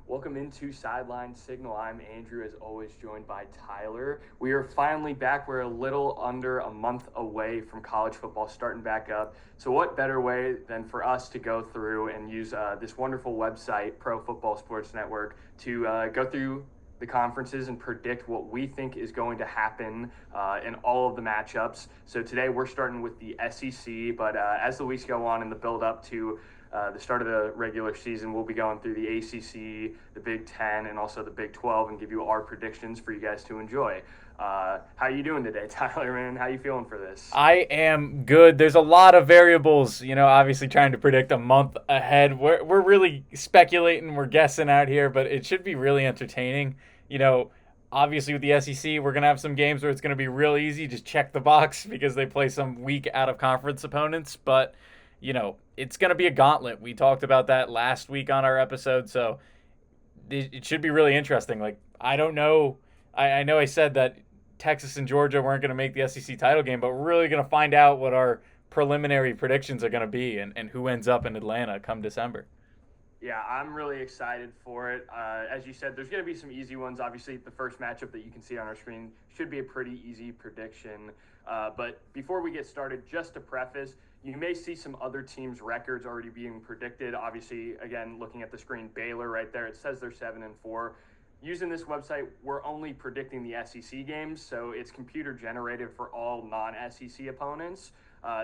Welcome into Sideline Signal. I'm Andrew, as always, joined by Tyler. We are finally back. We're a little under a month away from college football starting back up. So, what better way than for us to go through and use this wonderful website, Pro Football Sports Network, to go through the conferences and predict what we think is going to happen in all of the matchups. So today we're starting with the SEC, but as the weeks go on in the build up to the start of the regular season, we'll be going through the ACC, the Big Ten, and also the Big 12 and give you our predictions for you guys to enjoy. How you doing today, Tyler, man? How you feeling for this? I am good. There's a lot of variables, obviously trying to predict a month ahead. We're really speculating, we're guessing out here, but it should be really entertaining. You know, Obviously with the SEC, we're going to have some games where it's going to be real easy, just check the box because they play some weak out of conference opponents, but it's going to be a gauntlet. We talked about that last week on our episode, so it should be really interesting. Like, I don't know. I know I said that Texas and Georgia weren't going to make the SEC title game, but we're really going to find out what our preliminary predictions are going to be and who ends up in Atlanta come December. Yeah, I'm really excited for it. As you said, there's going to be some easy ones. Obviously, the first matchup that you can see on our screen should be a pretty easy prediction. But before we get started, just to preface, you may see some other teams' records already being predicted. Obviously, again, looking at the screen, Baylor right there, it says they're 7-4. Using this website, we're only predicting the SEC games, so it's computer generated for all non-SEC opponents.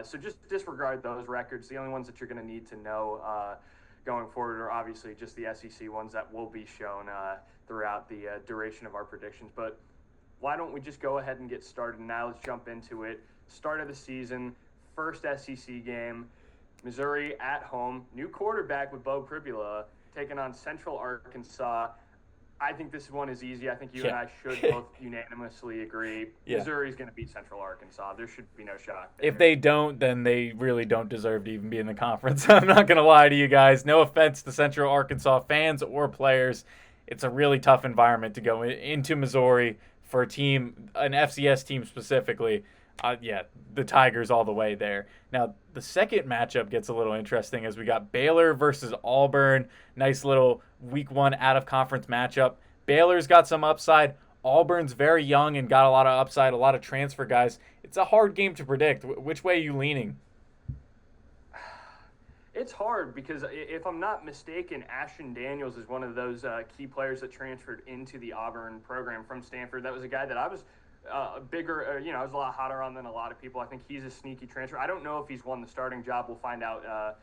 So just disregard those records. The only ones that you're going to need to know going forward are obviously just the SEC ones that will be shown throughout the duration of our predictions. But why don't we just go ahead and get started now? Let's jump into it. Start of the season, first SEC game, Missouri at home, new quarterback with Bo Pribula taking on Central Arkansas. I think this one is easy. I think you and I should both unanimously agree. Yeah. Missouri's going to beat Central Arkansas. There should be no shock there. If they don't, then they really don't deserve to even be in the conference. I'm not going to lie to you guys. No offense to Central Arkansas fans or players. It's a really tough environment to go into Missouri for a team, an FCS team specifically. The Tigers all the way there. Now, the second matchup gets a little interesting as we got Baylor versus Auburn. Nice little week one out of conference matchup. Baylor's got some upside. Auburn's very young and got a lot of upside, a lot of transfer guys. It's a hard game to predict. Which way are you leaning? It's hard because if I'm not mistaken, Ashton Daniels is one of those key players that transferred into the Auburn program from Stanford. That was a guy that I was bigger, I was a lot hotter on than a lot of people. I think he's a sneaky transfer. I don't know if he's won the starting job. We'll find out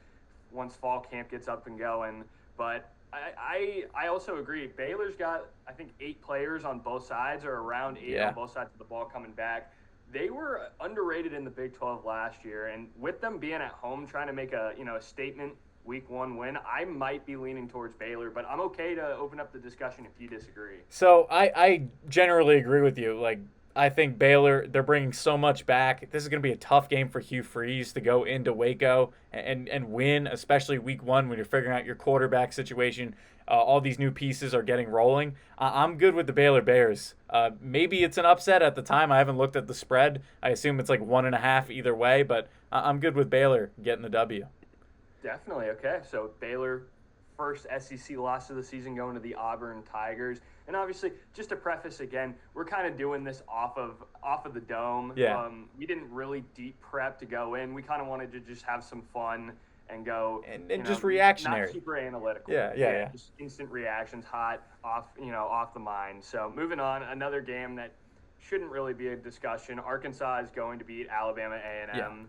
once fall camp gets up and going. But I also agree. Baylor's got, I think, 8 players on both sides or around 8 on both sides of the ball coming back. They were underrated in the Big 12 last year. And with them being at home trying to make a statement week one win, I might be leaning towards Baylor, but I'm okay to open up the discussion if you disagree. So I generally agree with you. Like, I think Baylor, they're bringing so much back. This is going to be a tough game for Hugh Freeze to go into Waco and win, especially week one when you're figuring out your quarterback situation. All these new pieces are getting rolling. I'm good with the Baylor Bears. Maybe it's an upset at the time. I haven't looked at the spread. I assume it's like 1.5 either way, but I'm good with Baylor getting the W. Definitely. Okay. So Baylor, first SEC loss of the season, going to the Auburn Tigers. And obviously, just to preface again, we're kind of doing this off of the dome. Yeah. We didn't really deep prep to go in. We kind of wanted to just have some fun and go And just reactionary. Not super analytical. Yeah. Just instant reactions, hot, off the mind. So moving on, another game that shouldn't really be a discussion. Arkansas is going to beat Alabama A&M.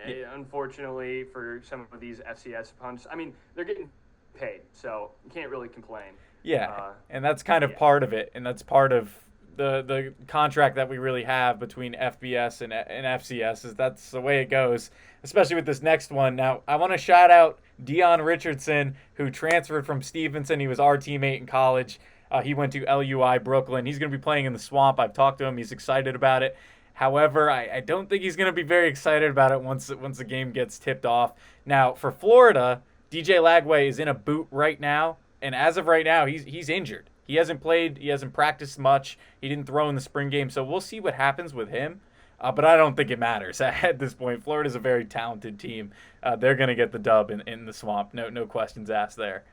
Yeah. Unfortunately, for some of these FCS opponents, I mean, they're getting paid, so you can't really complain. Yeah, and that's kind of part of it, and that's part of the contract that we really have between FBS and FCS is that's the way it goes, especially with this next one. Now, I want to shout out Dion Richardson, who transferred from Stevenson. He was our teammate in college. He went to LUI Brooklyn. He's going to be playing in the Swamp. I've talked to him. He's excited about it. However, I don't think he's going to be very excited about it once the game gets tipped off. Now, for Florida, DJ Lagway is in a boot right now. And as of right now, he's injured. He hasn't played. He hasn't practiced much. He didn't throw in the spring game. So we'll see what happens with him. But I don't think it matters at this point. Florida's a very talented team. They're going to get the dub in the Swamp. No questions asked there.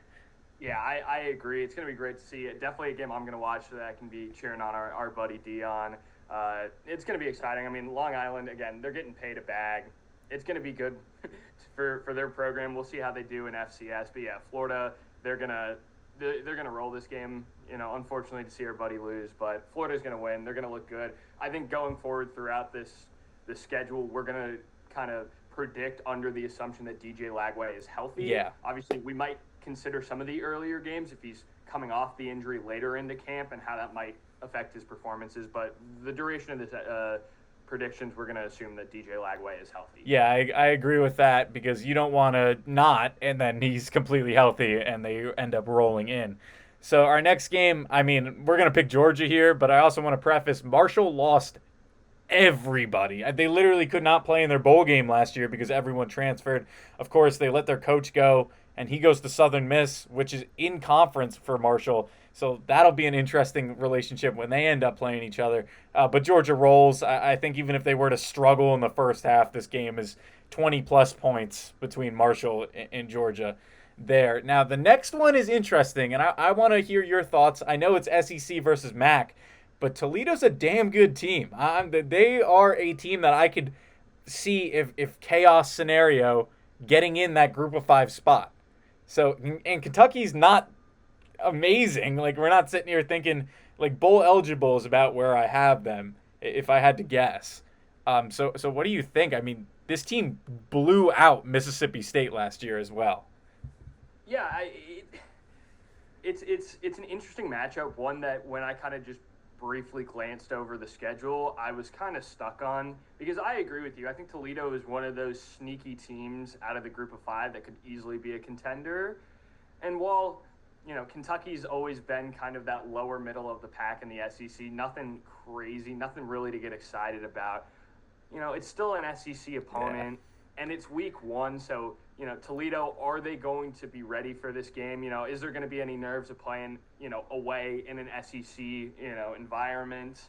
Yeah, I agree. It's going to be great to see it. Definitely a game I'm going to watch so that I can be cheering on our buddy Dion. It's going to be exciting. I mean, Long Island, again, they're getting paid a bag. It's going to be good for their program. We'll see how they do in FCS. But yeah, Florida, they're gonna roll this game. You know, unfortunately to see our buddy lose, but Florida's gonna win. They're gonna look good. I think going forward throughout the schedule, we're gonna kind of predict under the assumption that DJ Lagway is healthy. Yeah. Obviously, we might consider some of the earlier games if he's coming off the injury later into camp and how that might affect his performances. But the duration of this predictions, we're going to assume that DJ Lagway is healthy. Yeah, I agree with that because you don't want to not, and then he's completely healthy and they end up rolling in. So our next game, I mean, we're going to pick Georgia here, but I also want to preface Marshall lost everybody. They literally could not play in their bowl game last year because everyone transferred. Of course, they let their coach go, and he goes to Southern Miss, which is in conference for Marshall. So that'll be an interesting relationship when they end up playing each other. But Georgia rolls. I think even if they were to struggle in the first half, this game is 20-plus points between Marshall and Georgia there. Now, the next one is interesting, and I want to hear your thoughts. I know it's SEC versus MAC, but Toledo's a damn good team. They are a team that I could see if chaos scenario getting in that group of 5 spot. So, and Kentucky's not amazing. Like, we're not sitting here thinking, like, bowl eligible is about where I have them, if I had to guess. So what do you think? I mean, this team blew out Mississippi State last year as well. Yeah, it's an interesting matchup, one that when I kind of just briefly glanced over the schedule, I was kind of stuck on, because I agree with you. I think Toledo is one of those sneaky teams out of the group of 5 that could easily be a contender. And while, you know, Kentucky's always been kind of that lower middle of the pack in the SEC, nothing crazy, nothing really to get excited about. You know, it's still an SEC opponent, and it's week 1, so, you know, Toledo, are they going to be ready for this game? You know, is there going to be any nerves of playing, you know, away in an SEC, you know, environment?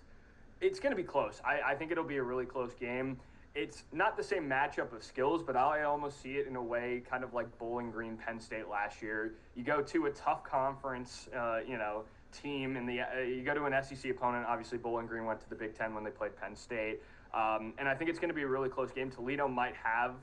It's going to be close. I think it'll be a really close game. It's not the same matchup of skills, but I almost see it in a way kind of like Bowling Green Penn State last year. You go to a tough conference, you know, team, and you go to an SEC opponent. Obviously, Bowling Green went to the Big Ten when they played Penn State. And I think it's going to be a really close game. Toledo might have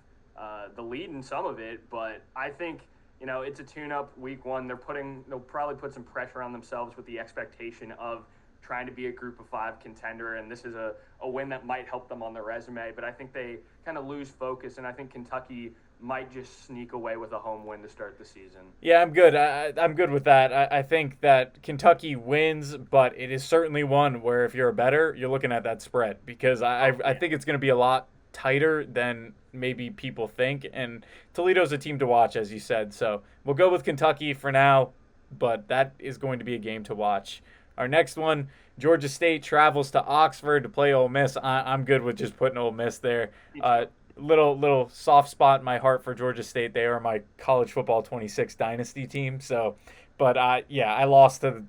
the lead in some of it, but I think, you know, it's a tune-up week 1. They'll probably put some pressure on themselves with the expectation of trying to be a group of 5 contender, and this is a win that might help them on their resume, but I think they kind of lose focus, and I think Kentucky might just sneak away with a home win to start the season. Yeah, I'm good. I'm good with that. I think that Kentucky wins, but it is certainly one where if you're a bettor, you're looking at that spread, because I think it's going to be a lot tighter than maybe people think, and Toledo's a team to watch, as you said. So we'll go with Kentucky for now, but that is going to be a game to watch. Our next one, Georgia State travels to Oxford to play Ole Miss. I'm good with just putting Ole Miss there. Little soft spot in my heart for Georgia State. They are my college football 26 dynasty team. So, but yeah, I lost to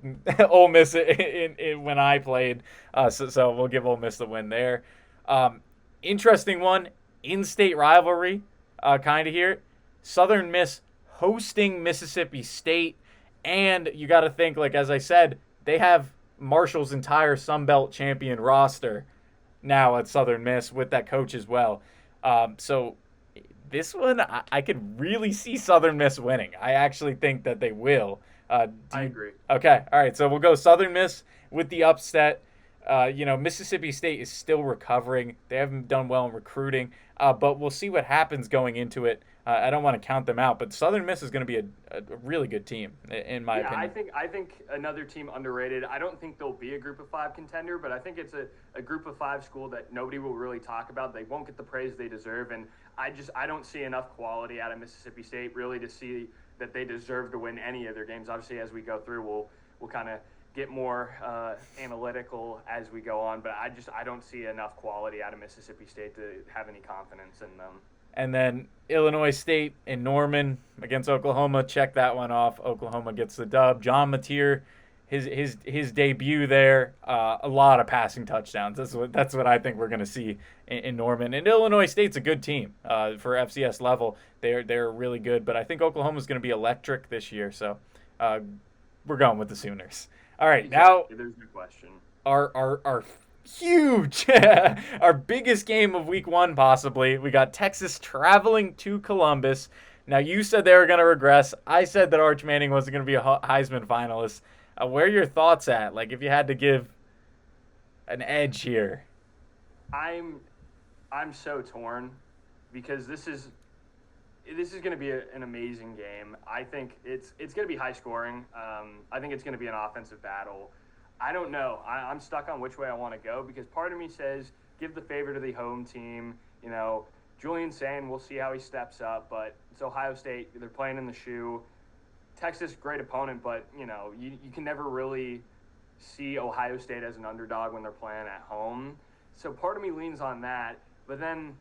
Ole Miss when I played. So we'll give Ole Miss the win there. Interesting one, in-state rivalry, kind of here. Southern Miss hosting Mississippi State, and you got to think, like as I said, they have Marshall's entire Sun Belt champion roster now at Southern Miss with that coach as well. So this one, I could really see Southern Miss winning. I actually think that they will. I agree. Okay, all right. So we'll go Southern Miss with the upset. You know, Mississippi State is still recovering. They haven't done well in recruiting, but we'll see what happens going into it. I don't want to count them out, but Southern Miss is going to be a really good team, in my opinion. I think another team underrated. I don't think they'll be a group of 5 contender, but I think it's a group of 5 school that nobody will really talk about. They won't get the praise they deserve, and I don't see enough quality out of Mississippi State really to see that they deserve to win any of their games. Obviously, as we go through, we'll kind of get more analytical as we go on, but I don't see enough quality out of Mississippi State to have any confidence in them. And then Illinois State and Norman against Oklahoma. Check that one off. Oklahoma gets the dub. John Mateer, his debut there. A lot of passing touchdowns. That's what I think we're going to see in Norman. And Illinois State's a good team for FCS level. They're really good. But I think Oklahoma's going to be electric this year. So Uh, we're going with the Sooners. All right, Exactly. There's no question. Our huge, our biggest game of week 1 possibly. We got Texas traveling to Columbus. Now, you said they were going to regress. I said that Arch Manning wasn't going to be a Heisman finalist. Where are your thoughts at? Like, if you had to give an edge here. I'm so torn because this is going to be an amazing game. I think it's going to be high scoring. I think it's going to be an offensive battle. I don't know. I'm stuck on which way I want to go because part of me says give the favor to the home team. You know, Julian Sayin, we'll see how he steps up, but it's Ohio State. They're playing in the shoe. Texas, great opponent, but, you know, you can never really see Ohio State as an underdog when they're playing at home. So part of me leans on that. But then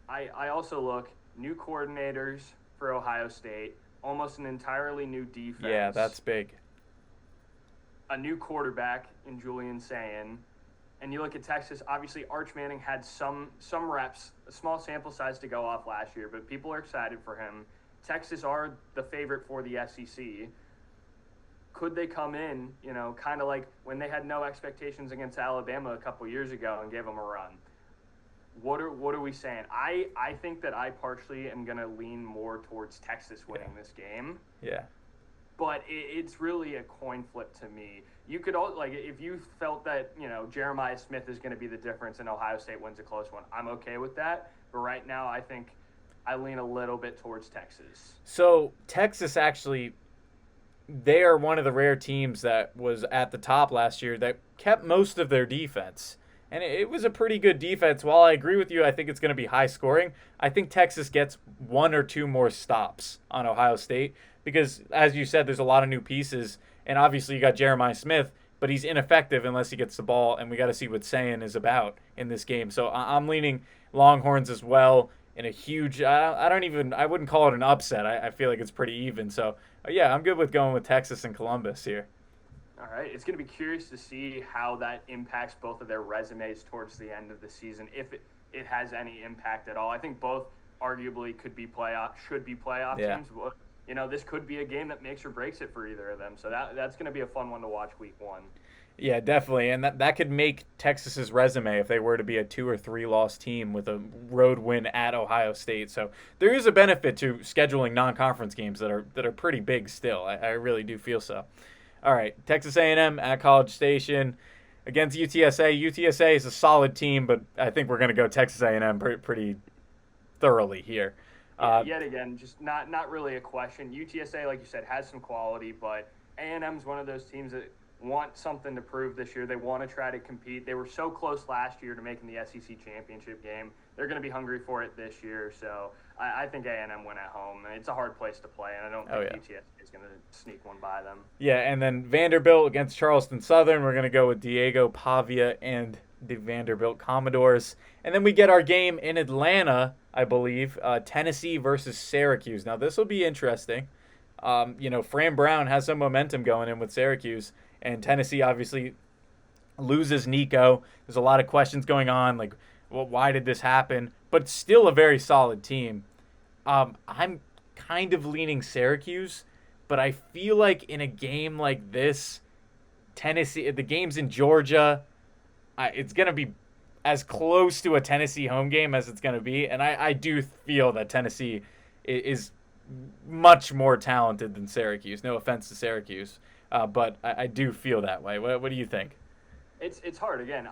I also look, new coordinators for Ohio State, almost an entirely new defense. Yeah, that's big. A new quarterback in Julian Sayin. And you look at Texas, obviously Arch Manning had some reps, a small sample size to go off last year, but people are excited for him. Texas are the favorite for the SEC. Could they come in, you know, kind of like when they had no expectations against Alabama a couple years ago and gave them a run? What are we saying? I think that I partially am going to lean more towards Texas winning this game. Yeah. But it's really a coin flip to me. You could all like if you felt that, you know, Jeremiah Smith is going to be the difference and Ohio State wins a close one. I'm okay with that. But right now, I think I lean a little bit towards Texas. So Texas actually, they are one of the rare teams that was at the top last year that kept most of their defense. And it was a pretty good defense. While I agree with you, I think it's going to be high scoring. I think Texas gets 1 or 2 more stops on Ohio State because, as you said, there's a lot of new pieces. And obviously you got Jeremiah Smith, but he's ineffective unless he gets the ball. And we got to see what Sayin is about in this game. So I'm leaning Longhorns as well in a huge, I wouldn't call it an upset. I feel like it's pretty even. So, yeah, I'm good with going with Texas and Columbus here. All right. It's going to be curious to see how that impacts both of their resumes towards the end of the season, if it has any impact at all. I think both arguably should be playoff teams. You know, this could be a game that makes or breaks it for either of them. So that's going to be a fun one to watch week 1. Yeah, definitely. And that could make Texas's resume if they were to be a 2 or 3 loss team with a road win at Ohio State. So there is a benefit to scheduling non-conference games that are pretty big still. I really do feel so. All right, Texas A&M at College Station against UTSA. UTSA is a solid team, but I think we're going to go Texas A&M pretty thoroughly here. Yeah, yet again, just not really a question. UTSA, like you said, has some quality, but A&M's one of those teams that want something to prove this year. They want to try to compete. They were so close last year to making the SEC championship game. They're going to be hungry for it this year. So I think A&M win at home. It's a hard place to play, and I don't think UTSA is going to sneak one by them. Yeah, and then Vanderbilt against Charleston Southern. We're going to go with Diego Pavia and the Vanderbilt Commodores. And then we get our game in Atlanta, I believe, Tennessee versus Syracuse. Now, this will be interesting. Fran Brown has some momentum going in with Syracuse, and Tennessee obviously loses Nico. There's a lot of questions going on, like, well, why did this happen? But still a very solid team. I'm kind of leaning Syracuse, but I feel like in a game like this, Tennessee, the game's in Georgia, it's going to be as close to a Tennessee home game as it's going to be. And I do feel that Tennessee is much more talented than Syracuse. No offense to Syracuse, but I do feel that way. What do you think? It's hard. Again,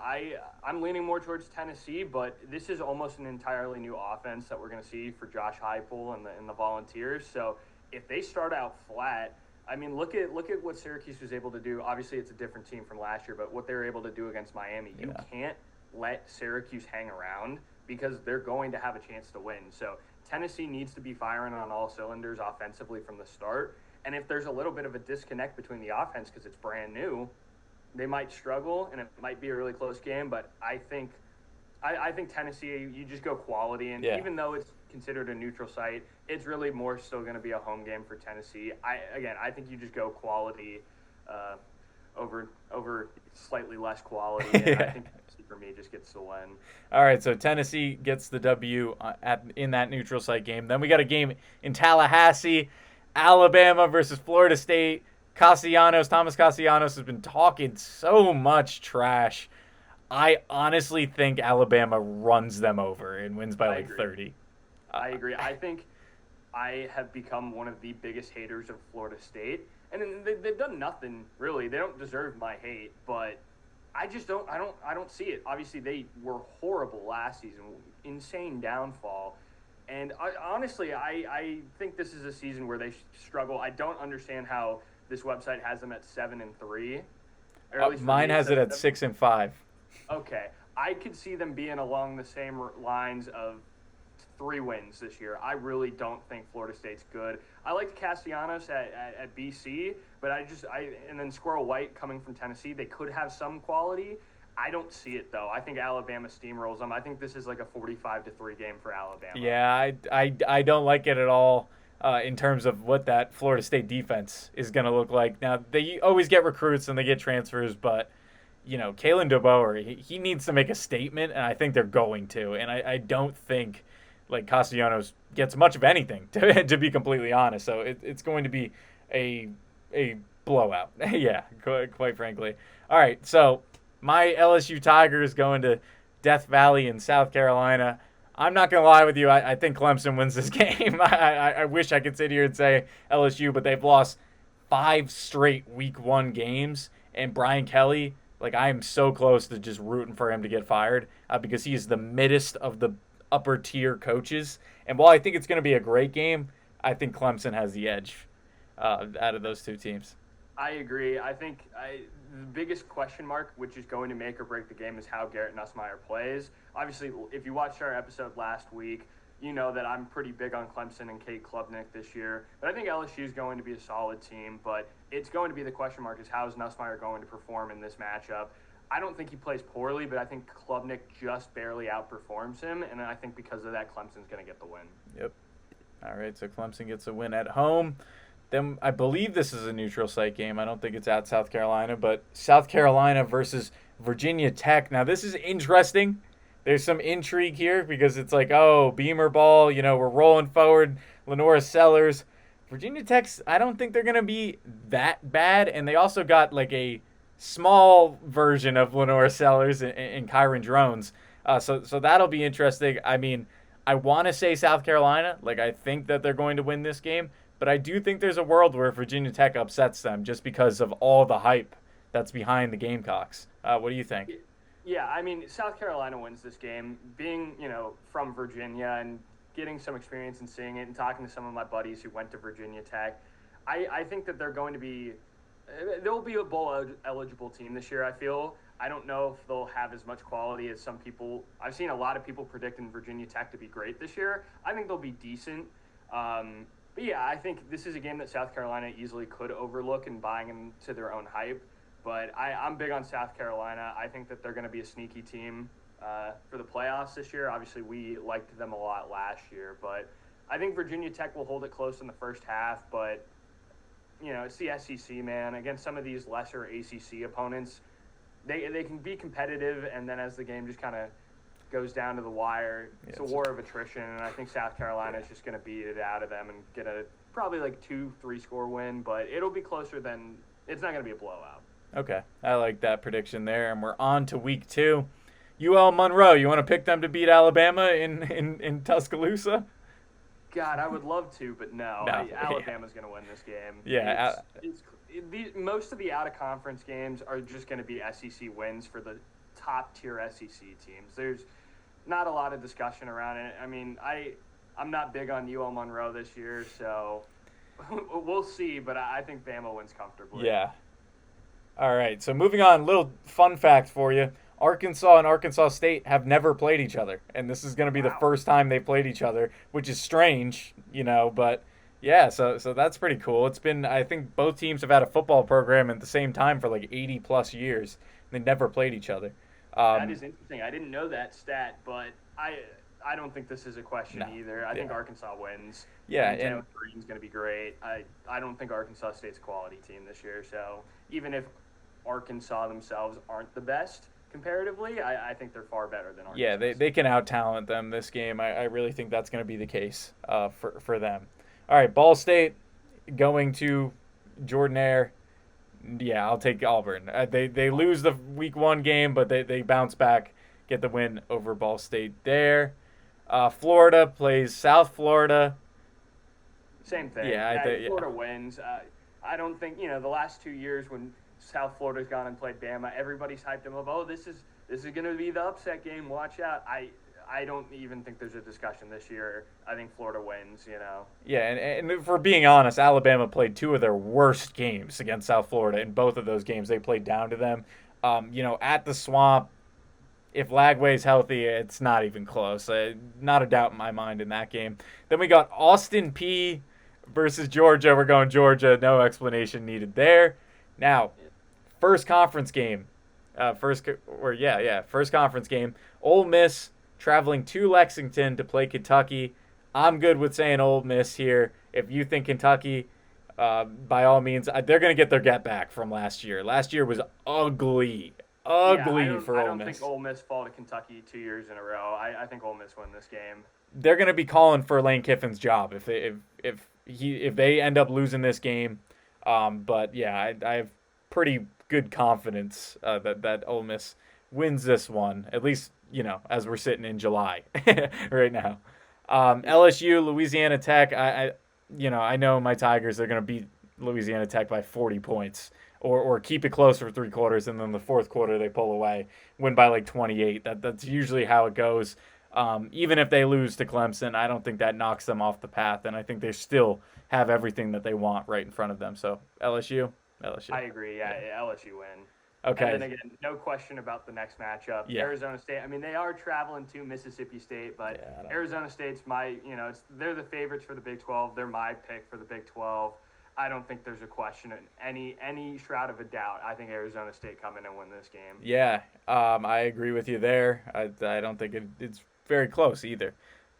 I'm leaning more towards Tennessee, but this is almost an entirely new offense that we're going to see for Josh Heupel and the Volunteers. So if they start out flat, I mean, look at what Syracuse was able to do. Obviously, it's a different team from last year, but what they were able to do against Miami, you can't let Syracuse hang around because they're going to have a chance to win. So Tennessee needs to be firing on all cylinders offensively from the start. And if there's a little bit of a disconnect between the offense because it's brand new, they might struggle, and it might be a really close game. But I think Tennessee, you just go quality. And even though it's considered a neutral site, it's really more still going to be a home game for Tennessee. I think you just go quality over slightly less quality. And I think Tennessee, for me, just gets the win. All right, so Tennessee gets the W in that neutral site game. Then we got a game in Tallahassee, Alabama versus Florida State. Thomas Castellanos has been talking so much trash. I honestly think Alabama runs them over and wins by I like agree. 30. I agree. I think I have become one of the biggest haters of Florida State, and they've done nothing really. They don't deserve my hate, but I just don't. I don't see it. Obviously, they were horrible last season, insane downfall, and honestly, I think this is a season where they struggle. I don't understand how this website has them at 7-3, or at least for Mine me, has it at says 6-5. okay, I could see them being along the same lines of 3 wins this year. I really don't think Florida State's good. I liked Castellanos at BC, but and then Squirrel White coming from Tennessee, they could have some quality. I don't see it though. I think Alabama steamrolls them. I think this is like a 45-3 game for Alabama. Yeah, I don't like it at all in terms of what that Florida State defense is going to look like. Now, they always get recruits and they get transfers, but Kalen DeBoer, he needs to make a statement, and I think they're going to. And I don't think like Castellanos gets much of anything, to be completely honest. So it's going to be a blowout. Yeah, quite frankly. All right, so my LSU Tigers going to Death Valley in South Carolina. I'm not going to lie with you. I think Clemson wins this game. I wish I could sit here and say LSU, but they've lost 5 straight week 1 games. And Brian Kelly, like, I am so close to just rooting for him to get fired because he is the middest of the upper tier coaches. And while I think it's going to be a great game, I think Clemson has the edge out of those 2 teams. I agree. I think the biggest question mark, which is going to make or break the game, is how Garrett Nussmeier plays. Obviously, if you watched our episode last week, you know that I'm pretty big on Clemson and Kate Klubnik this year. But I think LSU is going to be a solid team. But it's going to be the question mark is how is Nussmeier going to perform in this matchup? I don't think he plays poorly, but I think Klubnik just barely outperforms him. And I think because of that, Clemson's going to get the win. Yep. All right, so Clemson gets a win at home. Then I believe this is a neutral site game. I don't think it's at South Carolina, but South Carolina versus Virginia Tech. Now, this is interesting. There's some intrigue here because it's like, oh, Beamer ball, we're rolling forward. Lenora Sellers. Virginia Tech's, I don't think they're going to be that bad. And they also got like a small version of Lenora Sellers and Kyron Drones. So that'll be interesting. I mean, I want to say South Carolina. Like, I think that they're going to win this game. But I do think there's a world where Virginia Tech upsets them just because of all the hype that's behind the Gamecocks. What do you think? Yeah, I mean, South Carolina wins this game. Being, from Virginia and getting some experience and seeing it and talking to some of my buddies who went to Virginia Tech, I think that they'll be a bowl-eligible team this year, I feel. I don't know if they'll have as much quality as some people. I've seen a lot of people predicting Virginia Tech to be great this year. I think they'll be decent. But yeah, I think this is a game that South Carolina easily could overlook and buying into their own hype. But I'm big on South Carolina. I think that they're going to be a sneaky team for the playoffs this year. Obviously, we liked them a lot last year. But I think Virginia Tech will hold it close in the first half. But, it's the SEC, man. Against some of these lesser ACC opponents, they can be competitive. And then as the game just kind of goes down to the wire, it's a war of attrition, and I think South Carolina is just going to beat it out of them and get a probably like 2-3 score win, but it'll be closer than it's not going to be a blowout. Okay, I like that prediction there, and we're on to week 2. UL Monroe, you want to pick them to beat Alabama in Tuscaloosa? God, I would love to, but no. Alabama's going to win this game. Yeah. Most of the out-of-conference games are just going to be SEC wins for the top-tier SEC teams. There's not a lot of discussion around it. I mean, I'm not big on UL Monroe this year, so we'll see, but I think Bama wins comfortably. Yeah. All right, so moving on, little fun fact for you. Arkansas and Arkansas State have never played each other, and this is going to be the first time they played each other, which is strange, but yeah, so that's pretty cool. It's been, I think both teams have had a football program at the same time for like 80-plus years. They never played each other. That is interesting. I didn't know that stat, but I don't think this is a question either. I think Arkansas wins. Yeah, and Green's going to be great. I don't think Arkansas State's a quality team this year. So even if Arkansas themselves aren't the best comparatively, I think they're far better than Arkansas. Yeah, they can out-talent them this game. I really think that's going to be the case for them. All right, Ball State going to Jordan-Hare. Yeah, I'll take Auburn. They lose the week 1 game, but they bounce back, get the win over Ball State there. Florida plays South Florida. Same thing. Yeah, yeah. Florida wins. I don't think the last 2 years when South Florida's gone and played Bama, everybody's hyped them up. Oh, this is going to be the upset game. Watch out. I don't even think there's a discussion this year. I think Florida wins. Yeah, and for being honest, Alabama played 2 of their worst games against South Florida. In both of those games, they played down to them. At the Swamp, if Lagway's healthy, it's not even close. Not a doubt in my mind in that game. Then we got Austin Peay versus Georgia. We're going Georgia. No explanation needed there. Now, first conference game. First conference game. Ole Miss traveling to Lexington to play Kentucky. I'm good with saying Ole Miss here. If you think Kentucky, by all means, they're going to get their get back from last year. Last year was ugly for Ole Miss. I don't think Ole Miss fall to Kentucky 2 years in a row. I think Ole Miss win this game. They're going to be calling for Lane Kiffin's job if they end up losing this game. But yeah, I have pretty good confidence that Ole Miss wins this one, at least as we're sitting in July right now. LSU, Louisiana Tech. I know my Tigers are going to beat Louisiana Tech by 40 points or keep it close for 3 quarters, and then the fourth quarter they pull away, win by like 28. That's usually how it goes. Even if they lose to Clemson, I don't think that knocks them off the path, and I think they still have everything that they want right in front of them. So LSU. I agree. Yeah, LSU win. Okay. And then again, no question about the next matchup. Yeah. Arizona State. I mean, they are traveling to Mississippi State, but Arizona State's they're the favorites for the Big 12. They're my pick for the Big 12. I don't think there's a question, any shroud of a doubt. I think Arizona State come in and win this game. Yeah, I agree with you there. I don't think it's very close either.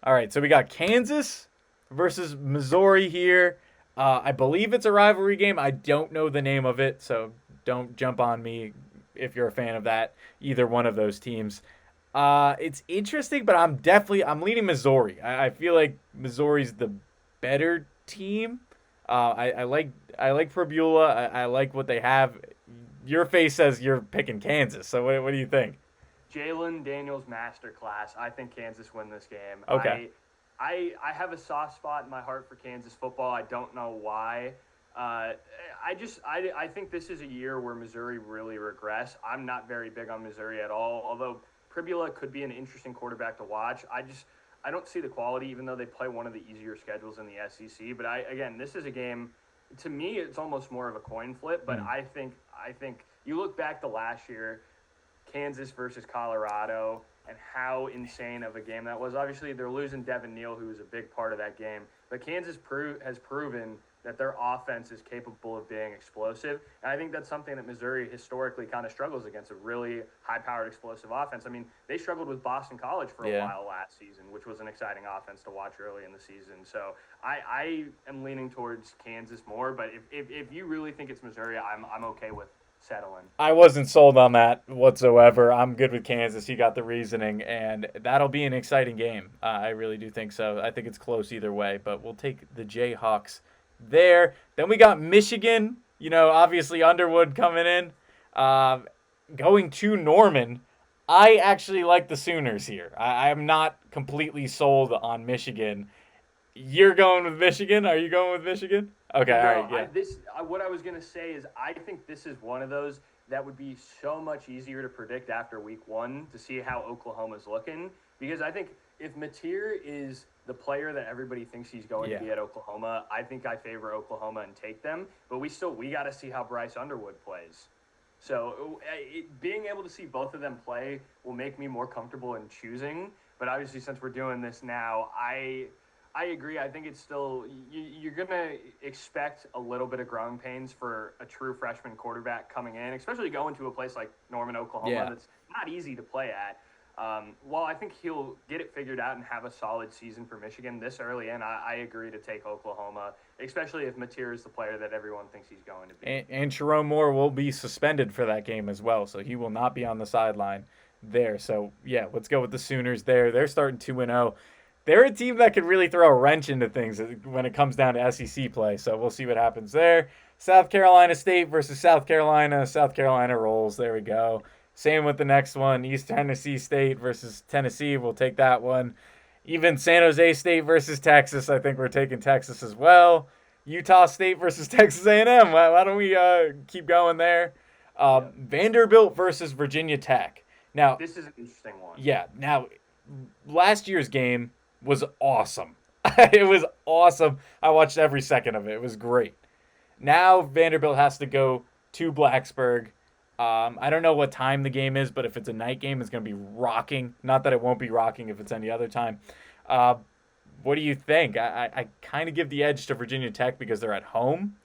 All right, so we got Kansas versus Missouri here. I believe it's a rivalry game. I don't know the name of it, so don't jump on me if you're a fan of either one of those teams. It's interesting, but I'm leaning Missouri. I feel like Missouri's the better team. I like Prebula. I like what they have. Your face says you're picking Kansas. So what do you think? Jalen Daniels masterclass. I think Kansas win this game. Okay. I have a soft spot in my heart for Kansas football. I don't know why. I think this is a year where Missouri really regress. I'm not very big on Missouri at all, although Prebula could be an interesting quarterback to watch. I don't see the quality, even though they play one of the easier schedules in the SEC. But this is a game, to me, it's almost more of a coin flip. But I think you look back to last year, Kansas versus Colorado, and how insane of a game that was. Obviously, they're losing Devin Neal, who was a big part of that game. But Kansas has proven that their offense is capable of being explosive. And I think that's something that Missouri historically kind of struggles against, a really high-powered, explosive offense. I mean, they struggled with Boston College for a while last season, which was an exciting offense to watch early in the season. So I am leaning towards Kansas more. But if you really think it's Missouri, I'm okay with settling. I wasn't sold on that whatsoever. I'm good with Kansas. You got the reasoning, and that'll be an exciting game. I really do think so. I think it's close either way, but we'll take the Jayhawks there. Then we got Michigan, obviously Underwood coming in, going to Norman. I actually like the Sooners here. I am not completely sold on Michigan. You're going with Michigan? Are you going with Michigan? Okay, no, all right, yeah. What I was going to say is I think this is one of those that would be so much easier to predict after week 1 to see how Oklahoma's looking, because I think if Mateer is the player that everybody thinks he's going to be at Oklahoma, I think I favor Oklahoma and take them. But we got to see how Bryce Underwood plays. So being able to see both of them play will make me more comfortable in choosing. But obviously, since we're doing this now, I agree. I think it's still you're going to expect a little bit of growing pains for a true freshman quarterback coming in, especially going to a place like Norman, Oklahoma, that's not easy to play at. While I think he'll get it figured out and have a solid season for Michigan this early in, I agree to take Oklahoma, especially if Mateer is the player that everyone thinks he's going to be. And Sherrone Moore will be suspended for that game as well, so he will not be on the sideline there. So, yeah, let's go with the Sooners there. They're starting 2-0. They're a team that can really throw a wrench into things when it comes down to SEC play, so we'll see what happens there. South Carolina State versus South Carolina. South Carolina rolls. There we go. Same with the next one. East Tennessee State versus Tennessee. We'll take that one. Even San Jose State versus Texas. I think we're taking Texas as well. Utah State versus Texas A&M. Why don't we keep going there? Vanderbilt versus Virginia Tech. Now, this is an interesting one. Yeah. Now, last year's game was awesome. It was awesome. I watched every second of it. It was great. Now Vanderbilt has to go to Blacksburg. I don't know what time the game is, but if it's a night game, it's going to be rocking. Not that it won't be rocking if it's any other time. What do you think? I kind of give the edge to Virginia Tech because they're at home,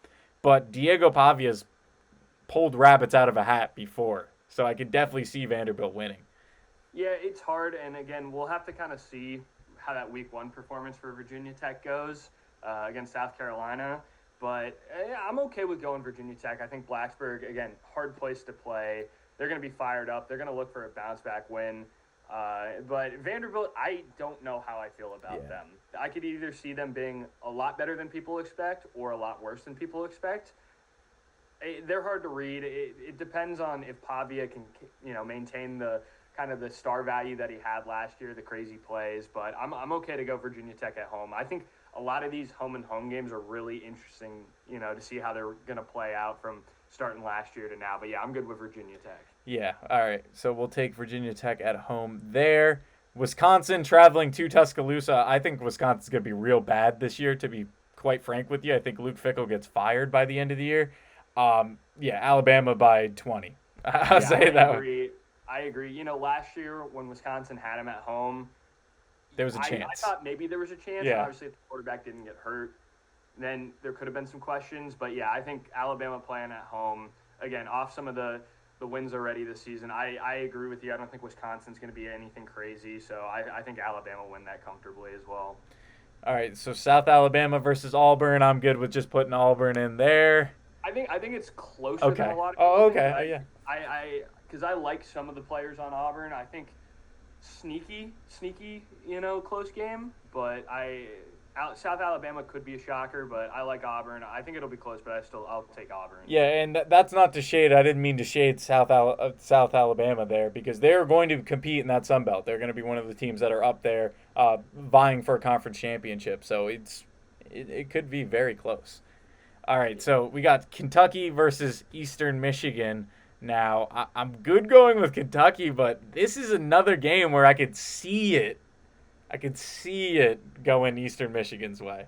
but Diego Pavia's pulled rabbits out of a hat before, so I could definitely see Vanderbilt winning. Yeah, it's hard, and again, we'll have to kind of see how that Week 1 performance for Virginia Tech goes against South Carolina. But I'm okay with going Virginia Tech. I think Blacksburg, again, hard place to play. They're going to be fired up. They're going to look for a bounce-back win. But Vanderbilt, I don't know how I feel about them. I could either see them being a lot better than people expect or a lot worse than people expect. They're hard to read. It depends on if Pavia can, maintain the kind of the star value that he had last year, the crazy plays. But I'm okay to go Virginia Tech at home. I think a lot of these home games are really interesting, to see how they're going to play out from starting last year to now. But yeah, I'm good with Virginia Tech. Yeah, all right. So we'll take Virginia Tech at home there. Wisconsin traveling to Tuscaloosa. I think Wisconsin's going to be real bad this year, to be quite frank with you. I think Luke Fickell gets fired by the end of the year. Alabama by 20. I'll say that. I agree. Last year when Wisconsin had him at home, there was a chance. I thought maybe there was a chance. Yeah. Obviously, if the quarterback didn't get hurt, then there could have been some questions. But yeah, I think Alabama playing at home, again, off some of the wins already this season, I agree with you. I don't think Wisconsin's going to be anything crazy. So I think Alabama will win that comfortably as well. All right, so South Alabama versus Auburn. I'm good with just putting Auburn in there. I think it's closer than a lot of people. Oh, okay. Yeah. Because I like some of the players on Auburn. I think sneaky, close game. But South Alabama could be a shocker, but I like Auburn. I think it'll be close, but I'll take Auburn. Yeah, and that's not to shade. I didn't mean to shade South Alabama there, because they're going to compete in that Sun Belt. They're going to be one of the teams that are up there vying for a conference championship. So it could be very close. All right, so we got Kentucky versus Eastern Michigan. Now, I'm good going with Kentucky, but this is another game where I could see it. I could see it going Eastern Michigan's way.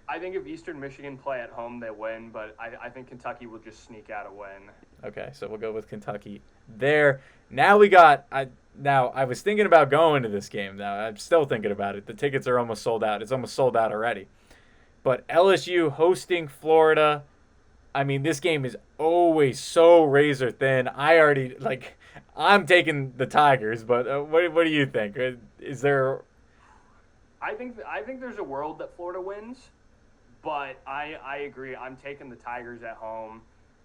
I think if Eastern Michigan play at home, they win, but I think Kentucky will just sneak out a win. Okay, so we'll go with Kentucky there. Now we got I was thinking about going to this game. Now I'm still thinking about it. The tickets are almost sold out. It's almost sold out already. But LSU hosting Florida. I mean, this game is always so razor thin. I'm taking the Tigers, but what do you think? Is there? I think there's a world that Florida wins, but I agree. I'm taking the Tigers at home.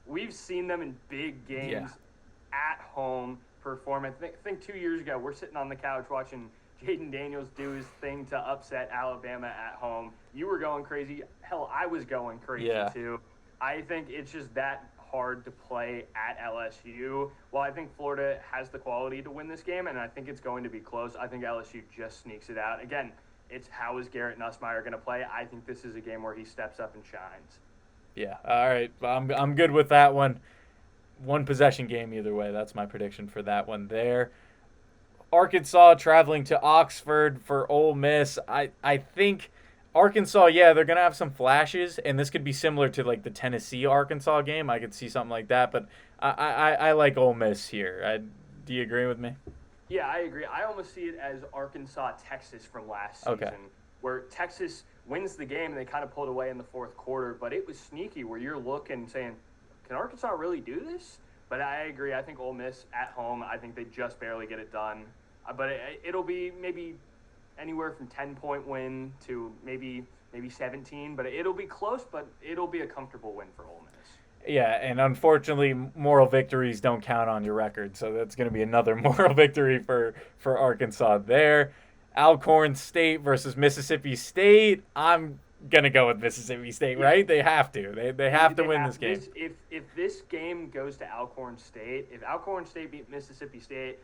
We've seen them in big games at home perform. I think 2 years ago, we're sitting on the couch watching Jaden Daniels do his thing to upset Alabama at home. You were going crazy. Hell, I was going crazy too. I think it's just that hard to play at LSU. Well, I think Florida has the quality to win this game, and I think it's going to be close. I think LSU just sneaks it out. Again, it's how is Garrett Nussmeier going to play? I think this is a game where he steps up and shines. Yeah, all right. I'm good with that one. One possession game either way. That's my prediction for that one there. Arkansas traveling to Oxford for Ole Miss. I think Arkansas, they're going to have some flashes, and this could be similar to like the Tennessee-Arkansas game. I could see something like that, but I like Ole Miss here. Do you agree with me? Yeah, I agree. I almost see it as Arkansas-Texas from last season, where Texas wins the game and they kind of pulled away in the fourth quarter, but it was sneaky where you're looking saying, can Arkansas really do this? But I agree. I think Ole Miss at home, I think they just barely get it done. But it'll be maybe anywhere from 10-point win to maybe 17, but it'll be close, but it'll be a comfortable win for Ole Miss. Yeah, and unfortunately, moral victories don't count on your record, so that's going to be another moral victory for Arkansas there. Alcorn State versus Mississippi State. I'm gonna go with Mississippi State, right? They have to. They have to win this game. If this game goes to Alcorn State, if Alcorn State beat Mississippi State,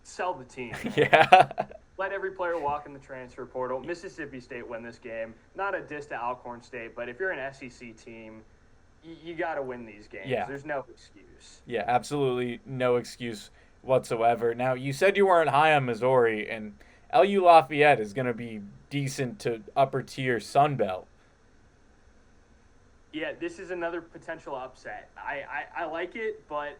sell the team. Yeah. Let every player walk in the transfer portal. Mississippi State win this game. Not a diss to Alcorn State, but if you're an SEC team, you got to win these games. Yeah. There's no excuse. Yeah, absolutely no excuse whatsoever. Now, you said you weren't high on Missouri, and LU Lafayette is going to be decent to upper tier Sun Belt. Yeah, this is another potential upset. I like it, but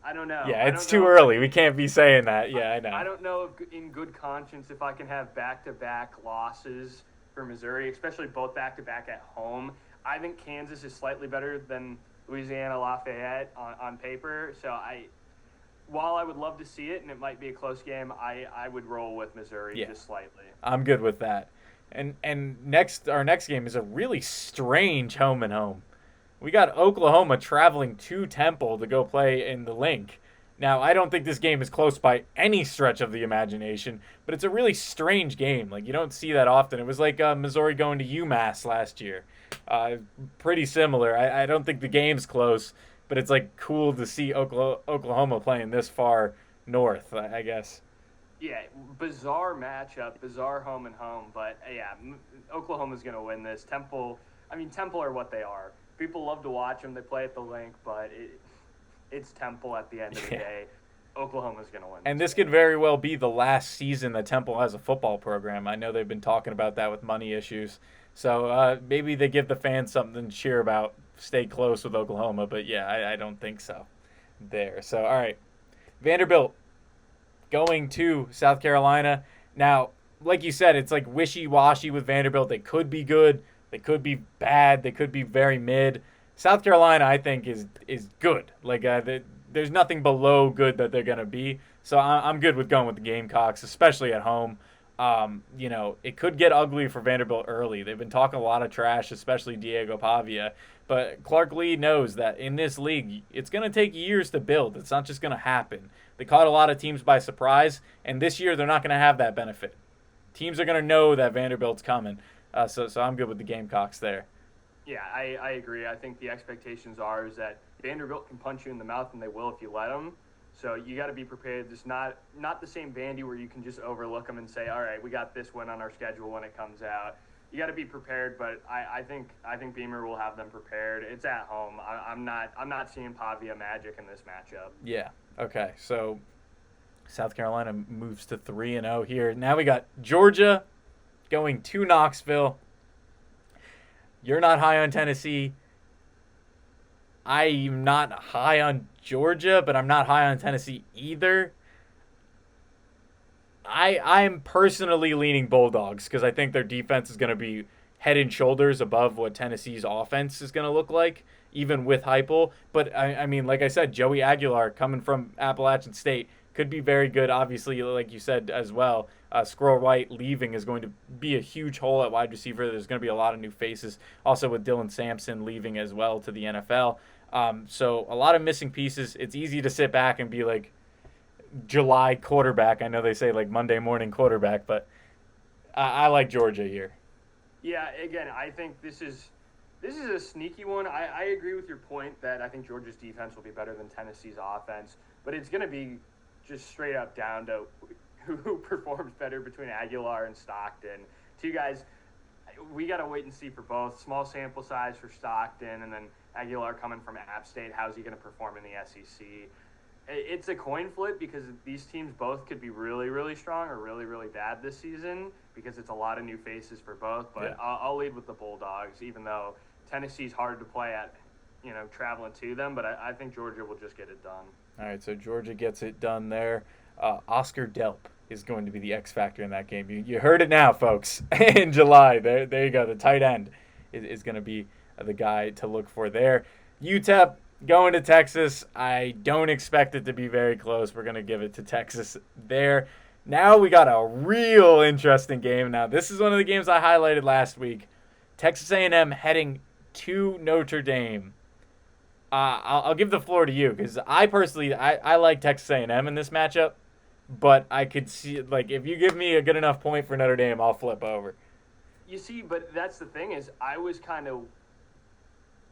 I don't know. Yeah, it's too early. We can't be saying that. Yeah, I know. I don't know if, in good conscience, if I can have back-to-back losses for Missouri, especially both back-to-back at home. I think Kansas is slightly better than Louisiana Lafayette on paper. So while I would love to see it, and it might be a close game, I would roll with Missouri just slightly. I'm good with that. And our next game is a really strange home and home. We got Oklahoma traveling to Temple to go play in the Link. Now, I don't think this game is close by any stretch of the imagination, but it's a really strange game. Like, you don't see that often. It was like Missouri going to UMass last year. Pretty similar. I don't think the game's close, but it's like cool to see Oklahoma playing this far north, I guess. Yeah, bizarre matchup, bizarre home and home, but yeah, Oklahoma's going to win this. Temple are what they are. People love to watch them. They play at the Link, but it's Temple at the end of the day. Oklahoma's going to win. And this could very well be the last season that Temple has a football program. I know they've been talking about that with money issues. So maybe they give the fans something to cheer about, stay close with Oklahoma. But, yeah, I don't think so there. So, all right, Vanderbilt going to South Carolina. Now, like you said, it's like wishy-washy with Vanderbilt. They could be good. They could be bad. They could be very mid. South Carolina, I think, is good. Like there's nothing below good that they're gonna be. So I'm good with going with the Gamecocks, especially at home. It could get ugly for Vanderbilt early. They've been talking a lot of trash, especially Diego Pavia. But Clark Lee knows that in this league, it's gonna take years to build. It's not just gonna happen. They caught a lot of teams by surprise, and this year they're not gonna have that benefit. Teams are gonna know that Vanderbilt's coming. So I'm good with the Gamecocks there. Yeah, I agree. I think the expectations is that Vanderbilt can punch you in the mouth, and they will if you let them. So you got to be prepared. It's not the same Vandy where you can just overlook them and say, all right, we got this win on our schedule when it comes out. You got to be prepared, but I think Beamer will have them prepared. It's at home. I'm not seeing Pavia magic in this matchup. Yeah. Okay. So South Carolina moves to 3-0 here. Now we got Georgia going to Knoxville. You're not high on Tennessee. I'm not high on Georgia, but I'm not high on Tennessee either. I'm personally leaning Bulldogs because I think their defense is going to be head and shoulders above what Tennessee's offense is going to look like, even with Heupel. But, I mean, like I said, Joey Aguilar coming from Appalachian State could be very good, obviously, like you said as well. Squirrel White leaving is going to be a huge hole at wide receiver. There's going to be a lot of new faces. Also with Dylan Sampson leaving as well to the NFL. So a lot of missing pieces. It's easy to sit back and be like July quarterback. I know they say like Monday morning quarterback, but I like Georgia here. Yeah, again, I think this is a sneaky one. I agree with your point that I think Georgia's defense will be better than Tennessee's offense, but it's going to be just straight up down to who performs better between Aguilar and Stockton. Two guys, we got to wait and see for both. Small sample size for Stockton, and then Aguilar coming from App State. How's he going to perform in the SEC? It's a coin flip because these teams both could be really, really strong or really, really bad this season because it's a lot of new faces for both. But yeah. I'll lead with the Bulldogs, even though Tennessee's hard to play at, traveling to them. But I think Georgia will just get it done. All right, so Georgia gets it done there. Oscar Delp is going to be the X factor in that game. You heard it now, folks. In July, there you go. The tight end is going to be the guy to look for there. UTEP going to Texas. I don't expect it to be very close. We're going to give it to Texas there. Now we got a real interesting game. Now, this is one of the games I highlighted last week. Texas A&M heading to Notre Dame. I'll give the floor to you because I personally like Texas A&M in this matchup, but I could see, like, if you give me a good enough point for Notre Dame, I'll flip over. You see, but that's the thing is I was kind of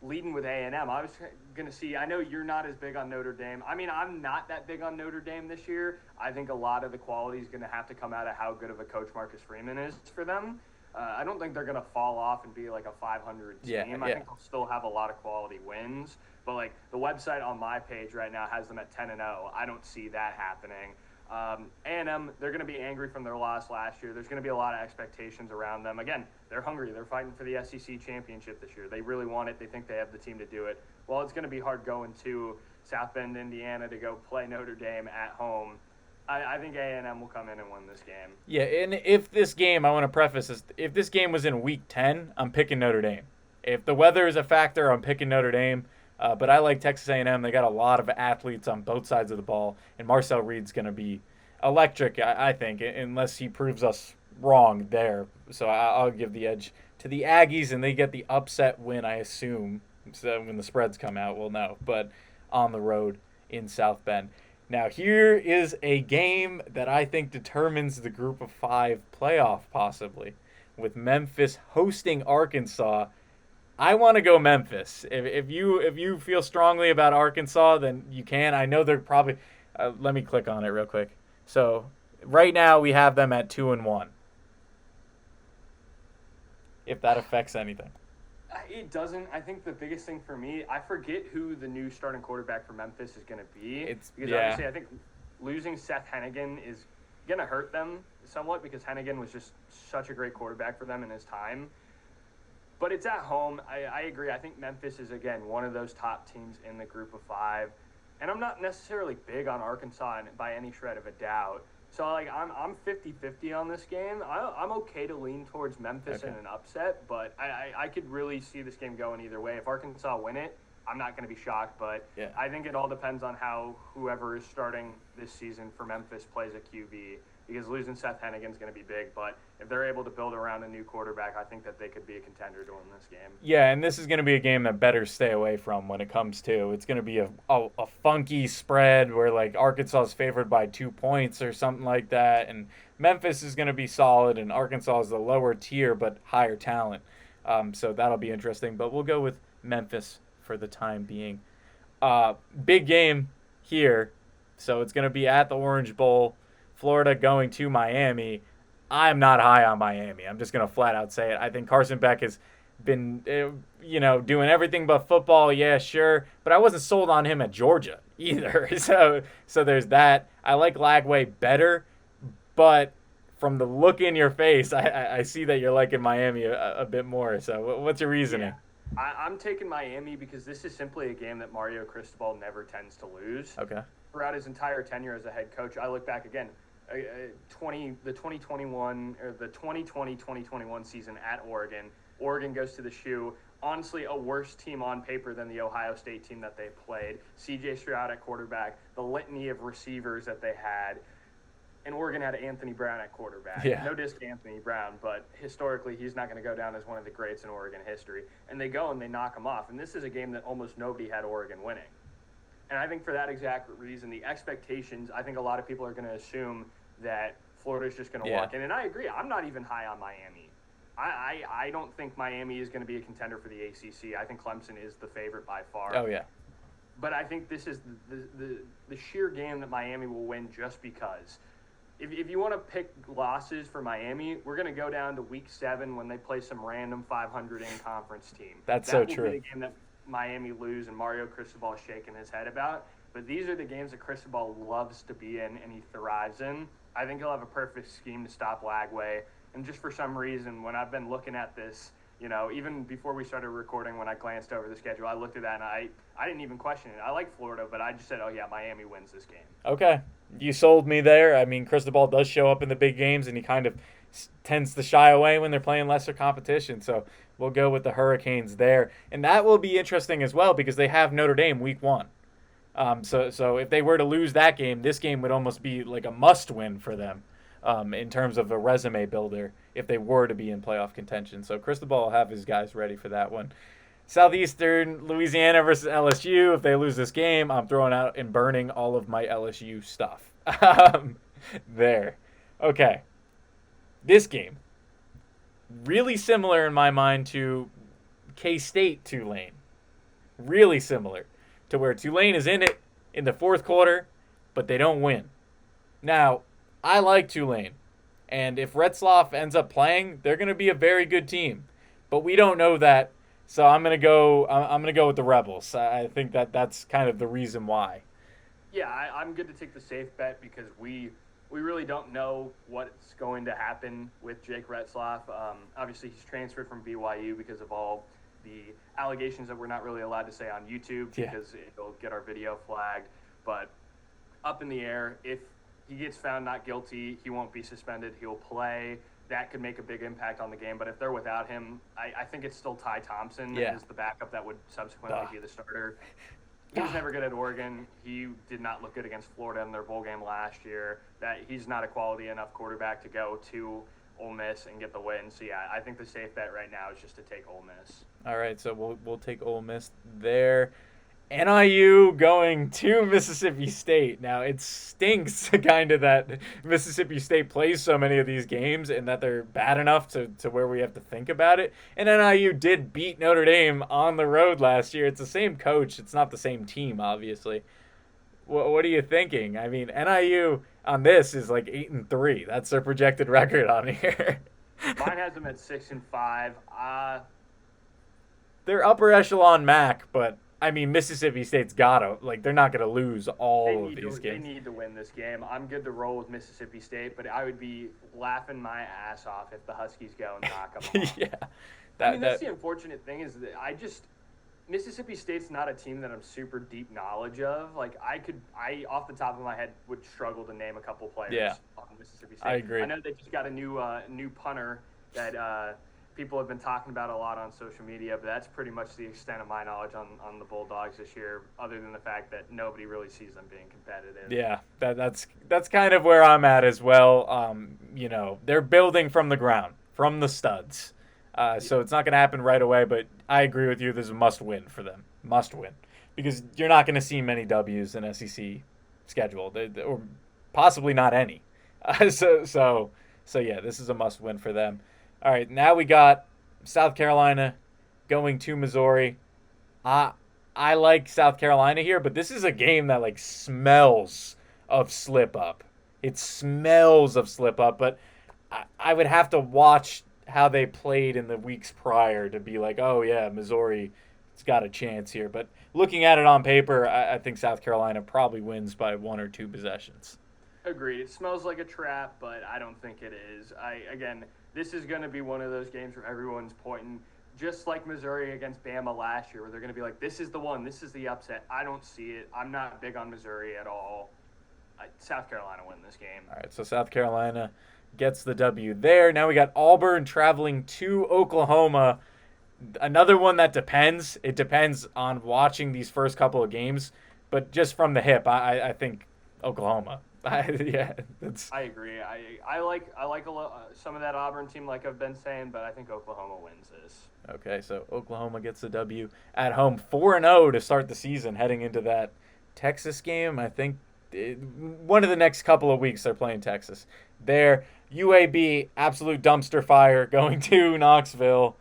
leading with A&M. I was going to see, I know you're not as big on Notre Dame. I mean, I'm not that big on Notre Dame this year. I think a lot of the quality is going to have to come out of how good of a coach Marcus Freeman is for them. I don't think they're going to fall off and be like a 500 team. I think they'll still have a lot of quality wins. But, like, the website on my page right now has them at 10-0. I don't see that happening. A&M, they're going to be angry from their loss last year. There's going to be a lot of expectations around them. Again, they're hungry. They're fighting for the SEC championship this year. They really want it. They think they have the team to do it. Well, it's going to be hard going to South Bend, Indiana to go play Notre Dame at home. I think A&M will come in and win this game. Yeah, and if this game, I want to preface this, if this game was in Week 10, I'm picking Notre Dame. If the weather is a factor, I'm picking Notre Dame. But I like Texas A&M. They got a lot of athletes on both sides of the ball, and Marcel Reed's going to be electric, I think, unless he proves us wrong there. So I'll give the edge to the Aggies, and they get the upset win, I assume. So when the spreads come out, we'll know. But on the road in South Bend. Now, here is a game that I think determines the Group of 5 playoff, possibly, with Memphis hosting Arkansas. I want to go Memphis. If you feel strongly about Arkansas, then you can. I know they're probably let me click on it real quick. So right now we have them at 2-1. If that affects anything. It doesn't. I think the biggest thing for me, I forget who the new starting quarterback for Memphis is going to be. Obviously I think losing Seth Hennigan is going to hurt them somewhat because Hennigan was just such a great quarterback for them in his time. But it's at home. I agree. I think Memphis is, again, one of those top teams in the Group of 5. And I'm not necessarily big on Arkansas by any shred of a doubt. So, like, I'm 50-50 on this game. I'm okay to lean towards Memphis in an upset, but I could really see this game going either way. If Arkansas win it, I'm not going to be shocked, but I think it all depends on how whoever is starting this season for Memphis plays a QB, because losing Seth Hennigan is going to be big, but if they're able to build around a new quarterback, I think that they could be a contender to win this game. Yeah, and this is going to be a game that better stay away from when it comes to. It's going to be a funky spread where, like, Arkansas is favored by 2 points or something like that, and Memphis is going to be solid, and Arkansas is the lower tier but higher talent. So that'll be interesting, but we'll go with Memphis for the time being. Big game here, so it's going to be at the Orange Bowl. Florida going to Miami. I'm not high on Miami. I'm just going to flat out say it. I think Carson Beck has been, doing everything but football. Yeah, sure. But I wasn't sold on him at Georgia either. So there's that. I like Lagway better, but from the look in your face, I see that you're liking Miami a bit more. So what's your reasoning? Yeah. I'm taking Miami because this is simply a game that Mario Cristobal never tends to lose. Okay. Throughout his entire tenure as a head coach, I look back again, the 2020-2021 season at Oregon. Oregon goes to the shoe. Honestly, a worse team on paper than the Ohio State team that they played. C.J. Stroud at quarterback, the litany of receivers that they had. And Oregon had Anthony Brown at quarterback. Yeah. No diss to Anthony Brown, but historically he's not going to go down as one of the greats in Oregon history. And they go and they knock him off. And this is a game that almost nobody had Oregon winning. And I think for that exact reason, the expectations, I think a lot of people are going to assume that Florida's just going to walk in. And I agree. I'm not even high on Miami. I don't think Miami is going to be a contender for the ACC. I think Clemson is the favorite by far. Oh, yeah. But I think this is the sheer game that Miami will win just because. If you want to pick losses for Miami, we're going to go down to Week 7 when they play some random 500 in-conference team. That so true. That will be the game that Miami lose and Mario Cristobal is shaking his head about. But these are the games that Cristobal loves to be in and he thrives in. I think he'll have a perfect scheme to stop Lagway. And just for some reason, when I've been looking at this, even before we started recording, when I glanced over the schedule, I looked at that and I didn't even question it. I like Florida, but I just said, oh, yeah, Miami wins this game. Okay. You sold me there. I mean, Cristobal does show up in the big games, and he kind of tends to shy away when they're playing lesser competition. So we'll go with the Hurricanes there. And that will be interesting as well because they have Notre Dame Week 1. So if they were to lose that game, this game would almost be like a must-win for them in terms of a resume builder if they were to be in playoff contention. So Cristobal will have his guys ready for that one. Southeastern Louisiana versus LSU. If they lose this game, I'm throwing out and burning all of my LSU stuff. There. Okay. This game. really similar in my mind to K-State Tulane. Really similar to where Tulane is in it in the fourth quarter, but they don't win. Now, I like Tulane, and if Retzloff ends up playing, they're going to be a very good team. But we don't know that, so I'm going to go. I'm going to go with the Rebels. I think that's kind of the reason why. Yeah, I'm good to take the safe bet because we really don't know what's going to happen with Jake Retzloff. Obviously, he's transferred from BYU because of all the allegations that we're not really allowed to say on YouTube because it'll get our video flagged. But up in the air, if he gets found not guilty, he won't be suspended. He'll play. That could make a big impact on the game. But if they're without him, I think it's still Ty Thompson as the backup that would subsequently be the starter. He was never good at Oregon. He did not look good against Florida in their bowl game last year. That he's not a quality enough quarterback to go to Ole Miss and get the win. So yeah, I think the safe bet right now is just to take Ole Miss. All right, so we'll take Ole Miss there. NIU going to Mississippi State. Now, it stinks kind of that Mississippi State plays so many of these games and that they're bad enough to where we have to think about it. And NIU did beat Notre Dame on the road last year. It's the same coach. It's not the same team, obviously. What are you thinking? I mean, NIU on this is like 8-3. That's their projected record on here. Mine has them at 6-5. They're upper echelon MAC, but I mean, Mississippi State's gotta, like, they're not going to lose all of these games. They need to win this game. I'm good to roll with Mississippi State, but I would be laughing my ass off if the Huskies go and knock them off. Yeah. That's the unfortunate thing is that Mississippi State's not a team that I'm super deep knowledge of. Like, I off the top of my head would struggle to name a couple players on Mississippi State. I agree. I know they just got a new punter that people have been talking about a lot on social media, but that's pretty much the extent of my knowledge on the Bulldogs this year, other than the fact that nobody really sees them being competitive. Yeah, that's kind of where I'm at as well. They're building from the ground, from the studs. So it's not going to happen right away, but I agree with you. There's a must win for them. Must win. Because you're not going to see many W's in SEC schedule, or possibly not any. So yeah, this is a must win for them. All right, now we got South Carolina going to Missouri. I like South Carolina here, but this is a game that like smells of slip up. It smells of slip up, but I would have to watch how they played in the weeks prior to be like, oh yeah, Missouri's got a chance here. But looking at it on paper, I think South Carolina probably wins by 1 or 2 possessions. Agreed. It smells like a trap, but I don't think it is. This is going to be one of those games where everyone's pointing, just like Missouri against Bama last year, where they're going to be like, this is the one, this is the upset. I don't see it. I'm not big on Missouri at all. South Carolina win this game. All right, so South Carolina gets the W there. Now we got Auburn traveling to Oklahoma. Another one that depends. It depends on watching these first couple of games, but just from the hip, I think Oklahoma. I agree. I like some of that Auburn team, like I've been saying, but I think Oklahoma wins this. Okay, so Oklahoma gets the W at home, 4-0 to start the season, heading into that Texas game. I think one of the next couple of weeks they're playing Texas. There, UAB, absolute dumpster fire, going to Knoxville.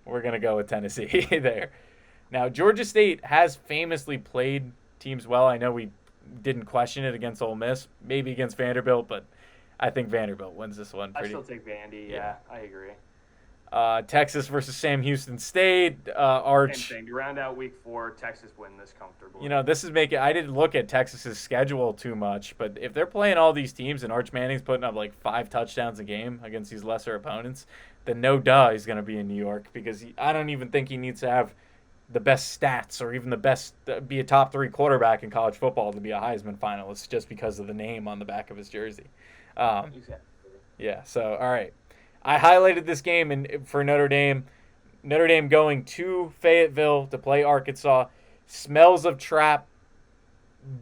We're gonna go with Tennessee there. Now, Georgia State has famously played teams well. I know we didn't question it against Ole Miss, maybe against Vanderbilt, but I think Vanderbilt wins this one. I still take Vandy. Yeah, I agree. Texas versus Sam Houston State. Arch. Same thing. You round out week 4, Texas win this comfortably. This is making. I didn't look at Texas's schedule too much, but if they're playing all these teams and Arch Manning's putting up like 5 touchdowns a game against these lesser opponents, then no duh he's going to be in New York because I don't even think he needs to have the best stats or even the best be a top 3 quarterback in college football to be a Heisman finalist just because of the name on the back of his jersey. Exactly. Yeah. So all right, I highlighted this game for Notre Dame. Notre Dame going to Fayetteville to play Arkansas. Smells of trap,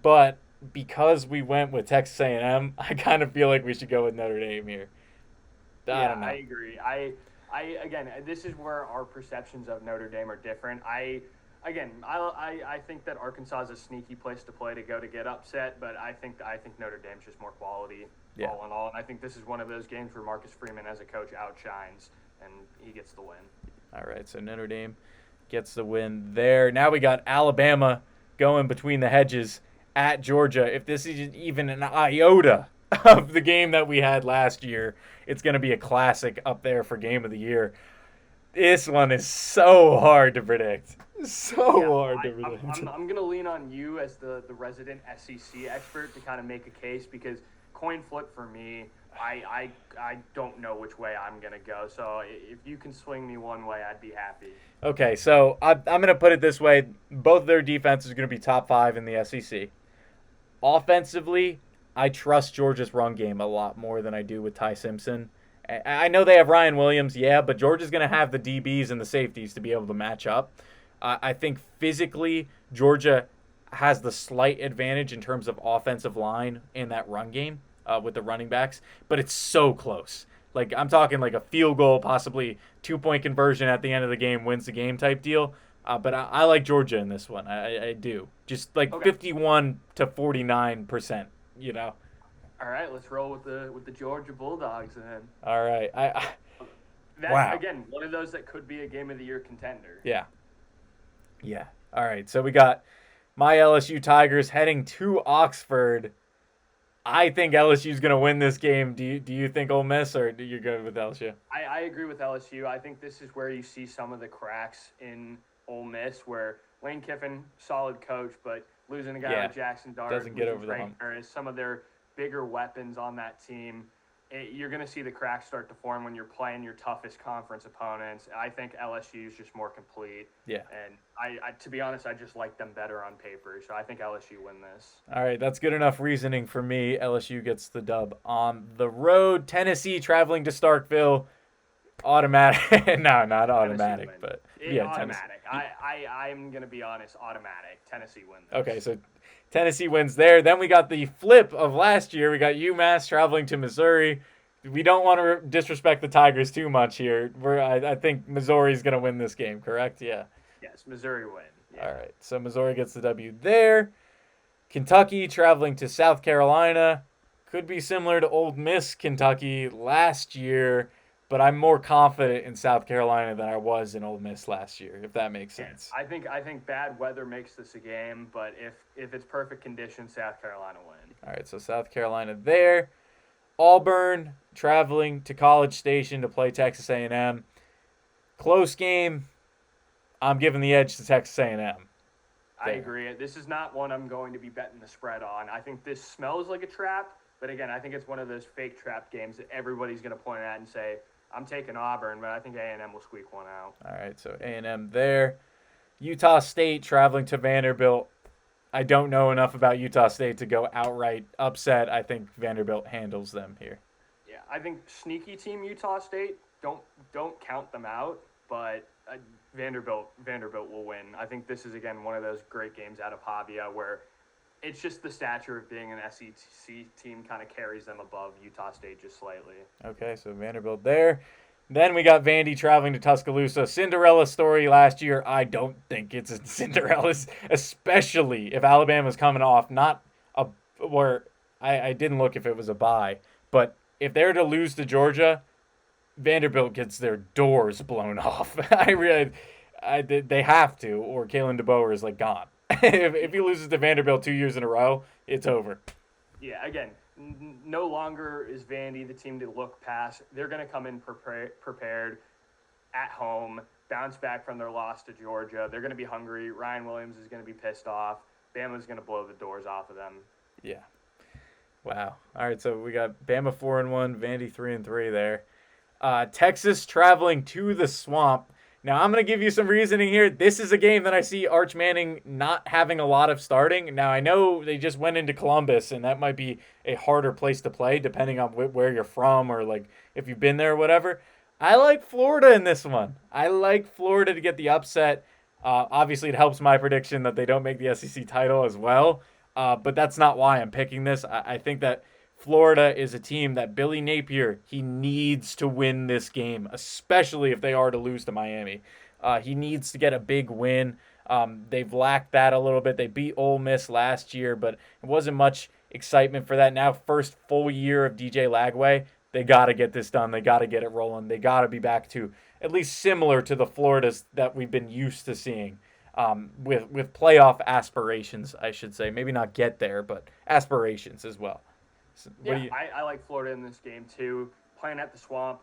but because we went with Texas A&M, I kind of feel like we should go with Notre Dame here. I don't know. I agree. Again, this is where our perceptions of Notre Dame are different. I think that Arkansas is a sneaky place to play to go to get upset, but I think Notre Dame's just more quality all in all. And I think this is one of those games where Marcus Freeman as a coach outshines and he gets the win. All right, so Notre Dame gets the win there. Now we got Alabama going between the hedges at Georgia. If this is even an iota of the game that we had last year, it's going to be a classic up there for game of the year. This one is so hard to predict. Hard to predict. I'm going to lean on you as the resident SEC expert to kind of make a case, because coin flip for me, I don't know which way I'm going to go. So if you can swing me one way, I'd be happy. Okay, so I'm going to put it this way. Both of their defenses are going to be top 5 in the SEC. Offensively, I trust Georgia's run game a lot more than I do with Ty Simpson. I know they have Ryan Williams, yeah, but Georgia's going to have the DBs and the safeties to be able to match up. I think physically, Georgia has the slight advantage in terms of offensive line in that run game with the running backs, but it's so close. Like, I'm talking like a field goal, possibly 2-point conversion at the end of the game wins the game type deal. But I like Georgia in this one. I do. Just like 51 to 49%, you know. All right, let's roll with the Georgia Bulldogs then. All right. Wow. Again, one of those that could be a game of the year contender. Yeah. All right. So we got my LSU Tigers heading to Oxford. I think LSU's going to win this game. Do you think Ole Miss, or do you go with LSU? I agree with LSU. I think this is where you see some of the cracks in Ole Miss, where Lane Kiffin, solid coach, but losing a guy like Jackson Dart, doesn't get over the hump. Some of their bigger weapons on that team, you're going to see the cracks start to form when you're playing your toughest conference opponents. I think LSU is just more complete. Yeah. And I to be honest, I just like them better on paper. So I think LSU win this. All right, that's good enough reasoning for me. LSU gets the dub on the road. Tennessee traveling to Starkville. Automatic. No, not automatic, but yeah, automatic. I'm going to be honest, automatic. Tennessee wins this. Okay, so Tennessee wins there. Then we got the flip of last year. We got UMass traveling to Missouri. We don't want to disrespect the Tigers too much here. I think Missouri's going to win this game, correct? Yeah. Yes, Missouri win. Yeah. All right, so Missouri gets the W there. Kentucky traveling to South Carolina. Could be similar to Ole Miss Kentucky last year, but I'm more confident in South Carolina than I was in Ole Miss last year, if that makes sense. I think bad weather makes this a game, but if it's perfect conditions, South Carolina win. All right, so South Carolina there. Auburn traveling to College Station to play Texas A&M. Close game. I'm giving the edge to Texas A&M. I agree. This is not one I'm going to be betting the spread on. I think this smells like a trap, but again, I think it's one of those fake trap games that everybody's going to point at and say, I'm taking Auburn, but I think A&M will squeak one out. All right, so A&M there. Utah State traveling to Vanderbilt. I don't know enough about Utah State to go outright upset. I think Vanderbilt handles them here. Yeah, I think sneaky team Utah State, don't count them out, but Vanderbilt will win. I think this is, again, one of those great games out of Pavia where it's just the stature of being an SEC team kind of carries them above Utah State just slightly. Okay, so Vanderbilt there. Then we got Vandy traveling to Tuscaloosa. Cinderella story last year. I don't think it's a Cinderella, especially if Alabama's coming off I didn't look if it was a bye, but if they're to lose to Georgia, Vanderbilt gets their doors blown off. They have to, or Kalen DeBoer is like gone. if he loses to Vanderbilt 2 years in a row, it's over. Yeah, again, no longer is Vandy the team to look past. They're going to come in prepared at home, bounce back from their loss to Georgia. They're going to be hungry. Ryan Williams is going to be pissed off. Bama's going to blow the doors off of them. Yeah. Wow. All right, so we got Bama 4-1, Vandy 3-3 there. Texas traveling to the Swamp. Now, I'm going to give you some reasoning here. This is a game that I see Arch Manning not having a lot of starting. Now, I know they just went into Columbus, and that might be a harder place to play, depending on where you're from or like if you've been there or whatever. I like Florida in this one. I like Florida to get the upset. Obviously, it helps my prediction that they don't make the SEC title as well, but that's not why I'm picking this. I think that Florida is a team that Billy Napier, he needs to win this game, especially if they are to lose to Miami. He needs to get a big win. They've lacked that a little bit. They beat Ole Miss last year, but it wasn't much excitement for that. Now, first full year of DJ Lagway, They got to get this done. They got to get it rolling. They got to be back to at least similar to the Floridas that we've been used to seeing, with playoff aspirations, I should say. Maybe not get there, but aspirations as well. So I like Florida in this game too. Playing at the Swamp,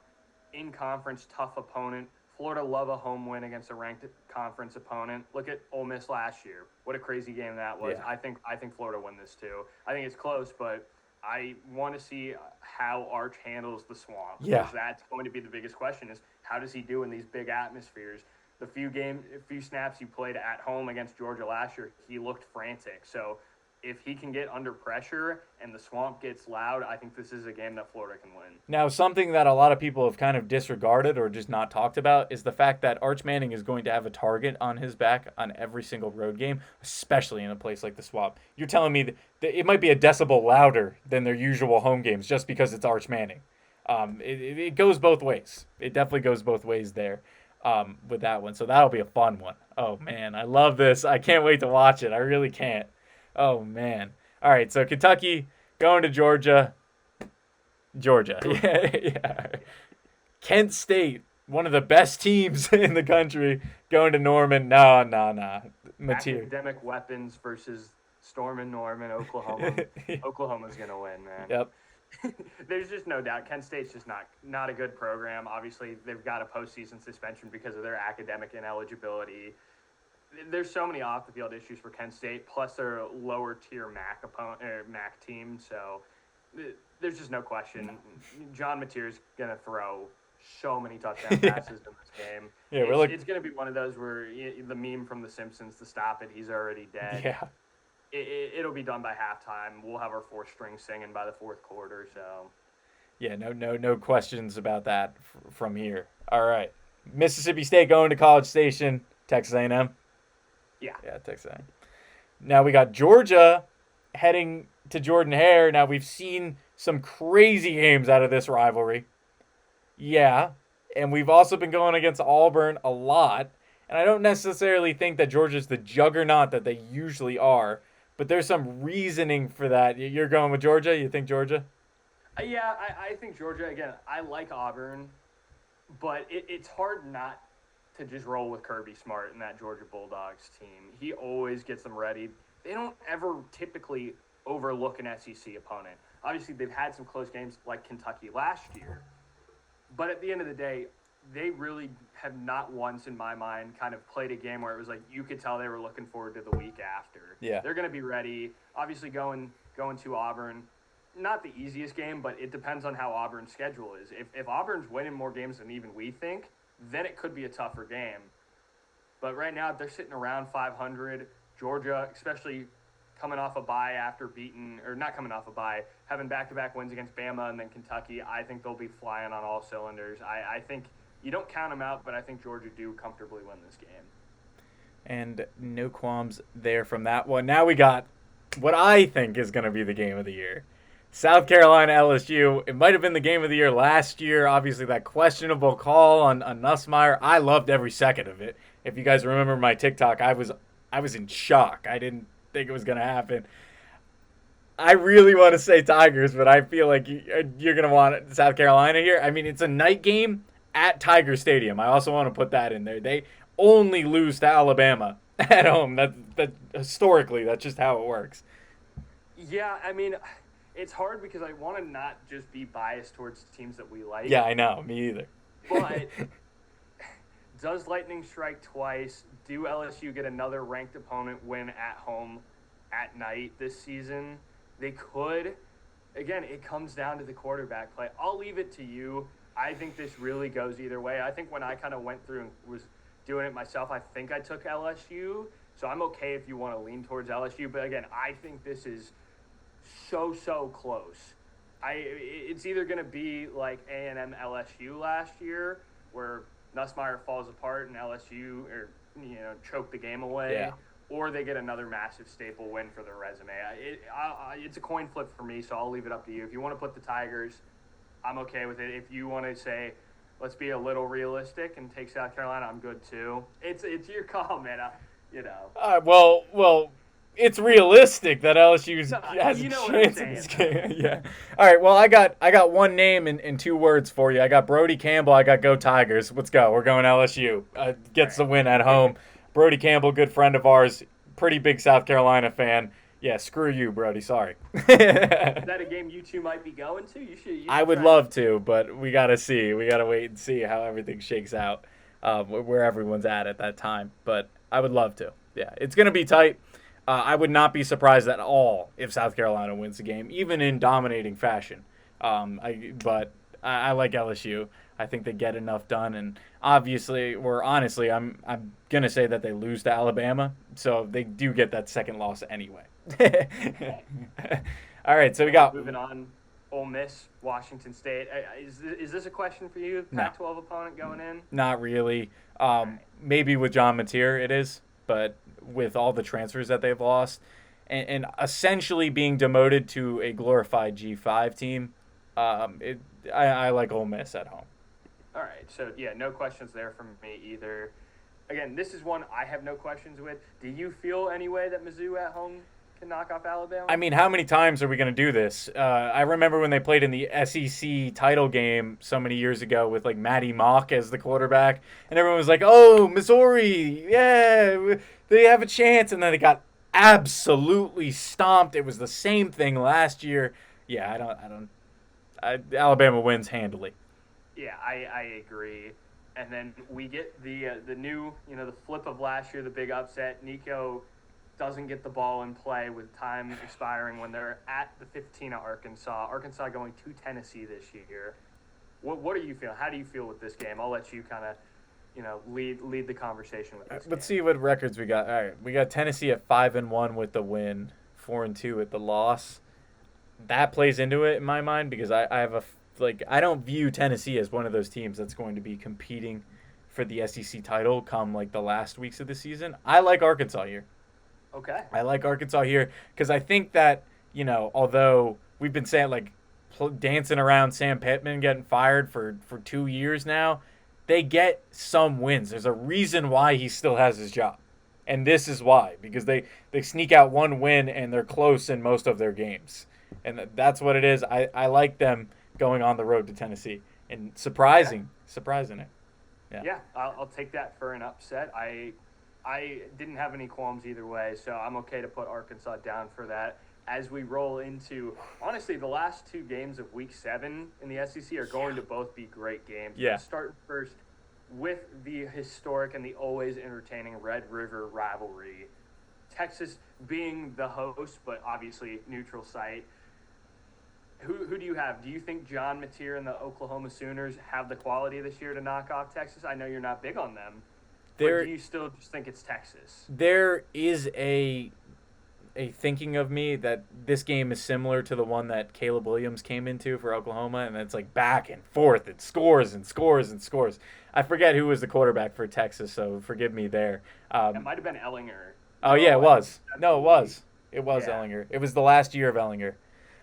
in conference, tough opponent. Florida love a home win against a ranked conference opponent. Look at Ole Miss last year. What a crazy game that was. Yeah. I think Florida win this too. I think it's close, but I want to see how Arch handles the Swamp. Yeah. Because that's going to be the biggest question is how does he do in these big atmospheres? The few snaps he played at home against Georgia last year, he looked frantic. So if he can get under pressure and the Swamp gets loud, I think this is a game that Florida can win. Now, something that a lot of people have kind of disregarded or just not talked about is the fact that Arch Manning is going to have a target on his back on every single road game, especially in a place like the Swamp. You're telling me that it might be a decibel louder than their usual home games just because it's Arch Manning. It goes both ways. It definitely goes both ways there with that one. So that'll be a fun one. Oh, man, I love this. I can't wait to watch it. I really can't. Oh, man. All right, so Kentucky going to Georgia. Yeah. Kent State, one of the best teams in the country, going to Norman. No. Academic weapons versus Storm and Norman, Oklahoma. Oklahoma's going to win, man. Yep. There's just no doubt. Kent State's just not a good program. Obviously, they've got a postseason suspension because of their academic ineligibility. There's so many off the field issues for Kent State, plus their lower tier MAC team. So there's just no question. John Mateer's gonna throw so many touchdown passes in this game. Yeah, it's gonna be one of those where the meme from The Simpsons, to stop it, he's already dead. Yeah. It'll be done by halftime. We'll have our fourth string singing by the fourth quarter. So. Yeah, no questions about that from here. All right, Mississippi State going to College Station, Texas A&M. Yeah, Texas A&M. Now we got Georgia heading to Jordan-Hare. Now we've seen some crazy games out of this rivalry. Yeah, and we've also been going against Auburn a lot. And I don't necessarily think that Georgia's the juggernaut that they usually are, but there's some reasoning for that. You're going with Georgia? You think Georgia? Yeah, I think Georgia. Again, I like Auburn, but it's hard not to just roll with Kirby Smart and that Georgia Bulldogs team. He always gets them ready. They don't ever typically overlook an SEC opponent. Obviously, they've had some close games like Kentucky last year. But at the end of the day, they really have not once, in my mind, kind of played a game where it was like you could tell they were looking forward to the week after. Yeah. They're going to be ready. Obviously, going to Auburn, not the easiest game, but it depends on how Auburn's schedule is. If Auburn's winning more games than even we think, then it could be a tougher game. But right now, they're sitting around 500. Georgia, especially coming off a bye after not coming off a bye, having back-to-back wins against Bama and then Kentucky, I think they'll be flying on all cylinders. I think you don't count them out, but I think Georgia do comfortably win this game. And no qualms there from that one. Now we got what I think is going to be the game of the year. South Carolina LSU. It might have been the game of the year last year. Obviously, that questionable call on Nussmeier. I loved every second of it. If you guys remember my TikTok, I was in shock. I didn't think it was going to happen. I really want to say Tigers, but I feel like you're going to want South Carolina here. I mean, it's a night game at Tiger Stadium. I also want to put that in there. They only lose to Alabama at home. That historically, that's just how it works. Yeah, I mean, it's hard because I want to not just be biased towards teams that we like. Yeah, I know. Me either. But does Lightning strike twice? Do LSU get another ranked opponent win at home at night this season? They could. Again, it comes down to the quarterback play. I'll leave it to you. I think this really goes either way. I think when I kind of went through and was doing it myself, I think I took LSU. So I'm okay if you want to lean towards LSU. But again, I think this is so close. It's either going to be like A&M LSU last year, where Nussmeier falls apart and LSU choke the game away, yeah, or they get another massive staple win for their resume. It's a coin flip for me, so I'll leave it up to you. If you want to put the Tigers, I'm okay with it. If you want to say, let's be a little realistic and take South Carolina, I'm good too. It's your call, man. Well, it's realistic that LSU No, has a you know what I'm chance in saying, this game. Yeah. All right. Well, I got one name and 2 words for you. I got Brody Campbell. I got Go Tigers. Let's go. We're going LSU. All Gets the right. win at home. Brody Campbell, good friend of ours, pretty big South Carolina fan. Yeah, screw you, Brody. Sorry. Is that a game you two might be going to? You I should would try. love to, but we gotta see. We gotta wait and see how everything shakes out, where everyone's at that time. But I would love to. Yeah, it's gonna be tight. I would not be surprised at all if South Carolina wins the game, even in dominating fashion. But I like LSU. I think they get enough done, and obviously, or honestly, I'm gonna say that they lose to Alabama, so they do get that second loss anyway. All right, so we got Moving on. Ole Miss, Washington State. Is this a question for you? No. Pac-12 opponent going in? not really. Maybe with John Mateer it is, but with all the transfers that they've lost, and essentially being demoted to a glorified G5 team, I like Ole Miss at home. All right. So yeah, no questions there from me either. Again, this is one I have no questions with. Do you feel any way that Mizzou at home can knock off Alabama? I mean, how many times are we going to do this? I remember when they played in the SEC title game so many years ago with like Matty Mock as the quarterback, and everyone was like, "Oh, Missouri, yeah, they have a chance," and then they got absolutely stomped. It was the same thing last year. Yeah, Alabama wins handily. Yeah, I agree. And then we get the new, the flip of last year, the big upset. Nico doesn't get the ball in play with time expiring when they're at the 15 of Arkansas. Arkansas going to Tennessee this year. What are you feeling? How do you feel with this game? I'll let you kind of, lead the conversation with this. Let's see what records we got. All right, we got Tennessee at 5-1 with the win, 4-2 with the loss. That plays into it in my mind because I have I don't view Tennessee as one of those teams that's going to be competing for the SEC title come like the last weeks of the season. I like Arkansas here. Okay. I like Arkansas here because I think that, although we've been saying dancing around Sam Pittman getting fired for 2 years now, they get some wins. There's a reason why he still has his job. And this is why, because they sneak out one win and they're close in most of their games. And that's what it is. I like them going on the road to Tennessee and surprising it. Yeah, I'll take that for an upset. I didn't have any qualms either way, so I'm okay to put Arkansas down for that. As we roll into, honestly, the last 2 games of Week 7 in the SEC are going to both be great games. Yeah. Let's start first with the historic and the always entertaining Red River rivalry. Texas being the host, but obviously neutral site. Who do you have? Do you think John Mateer and the Oklahoma Sooners have the quality this year to knock off Texas? I know you're not big on them. Or do you still just think it's Texas? There is a thinking of me that this game is similar to the one that Caleb Williams came into for Oklahoma, and it's like back and forth. It scores and scores and scores. I forget who was the quarterback for Texas, so forgive me there. It might have been Ellinger. Oh, yeah, it was. No, it was. It was Yeah. Ellinger. It was the last year of Ellinger.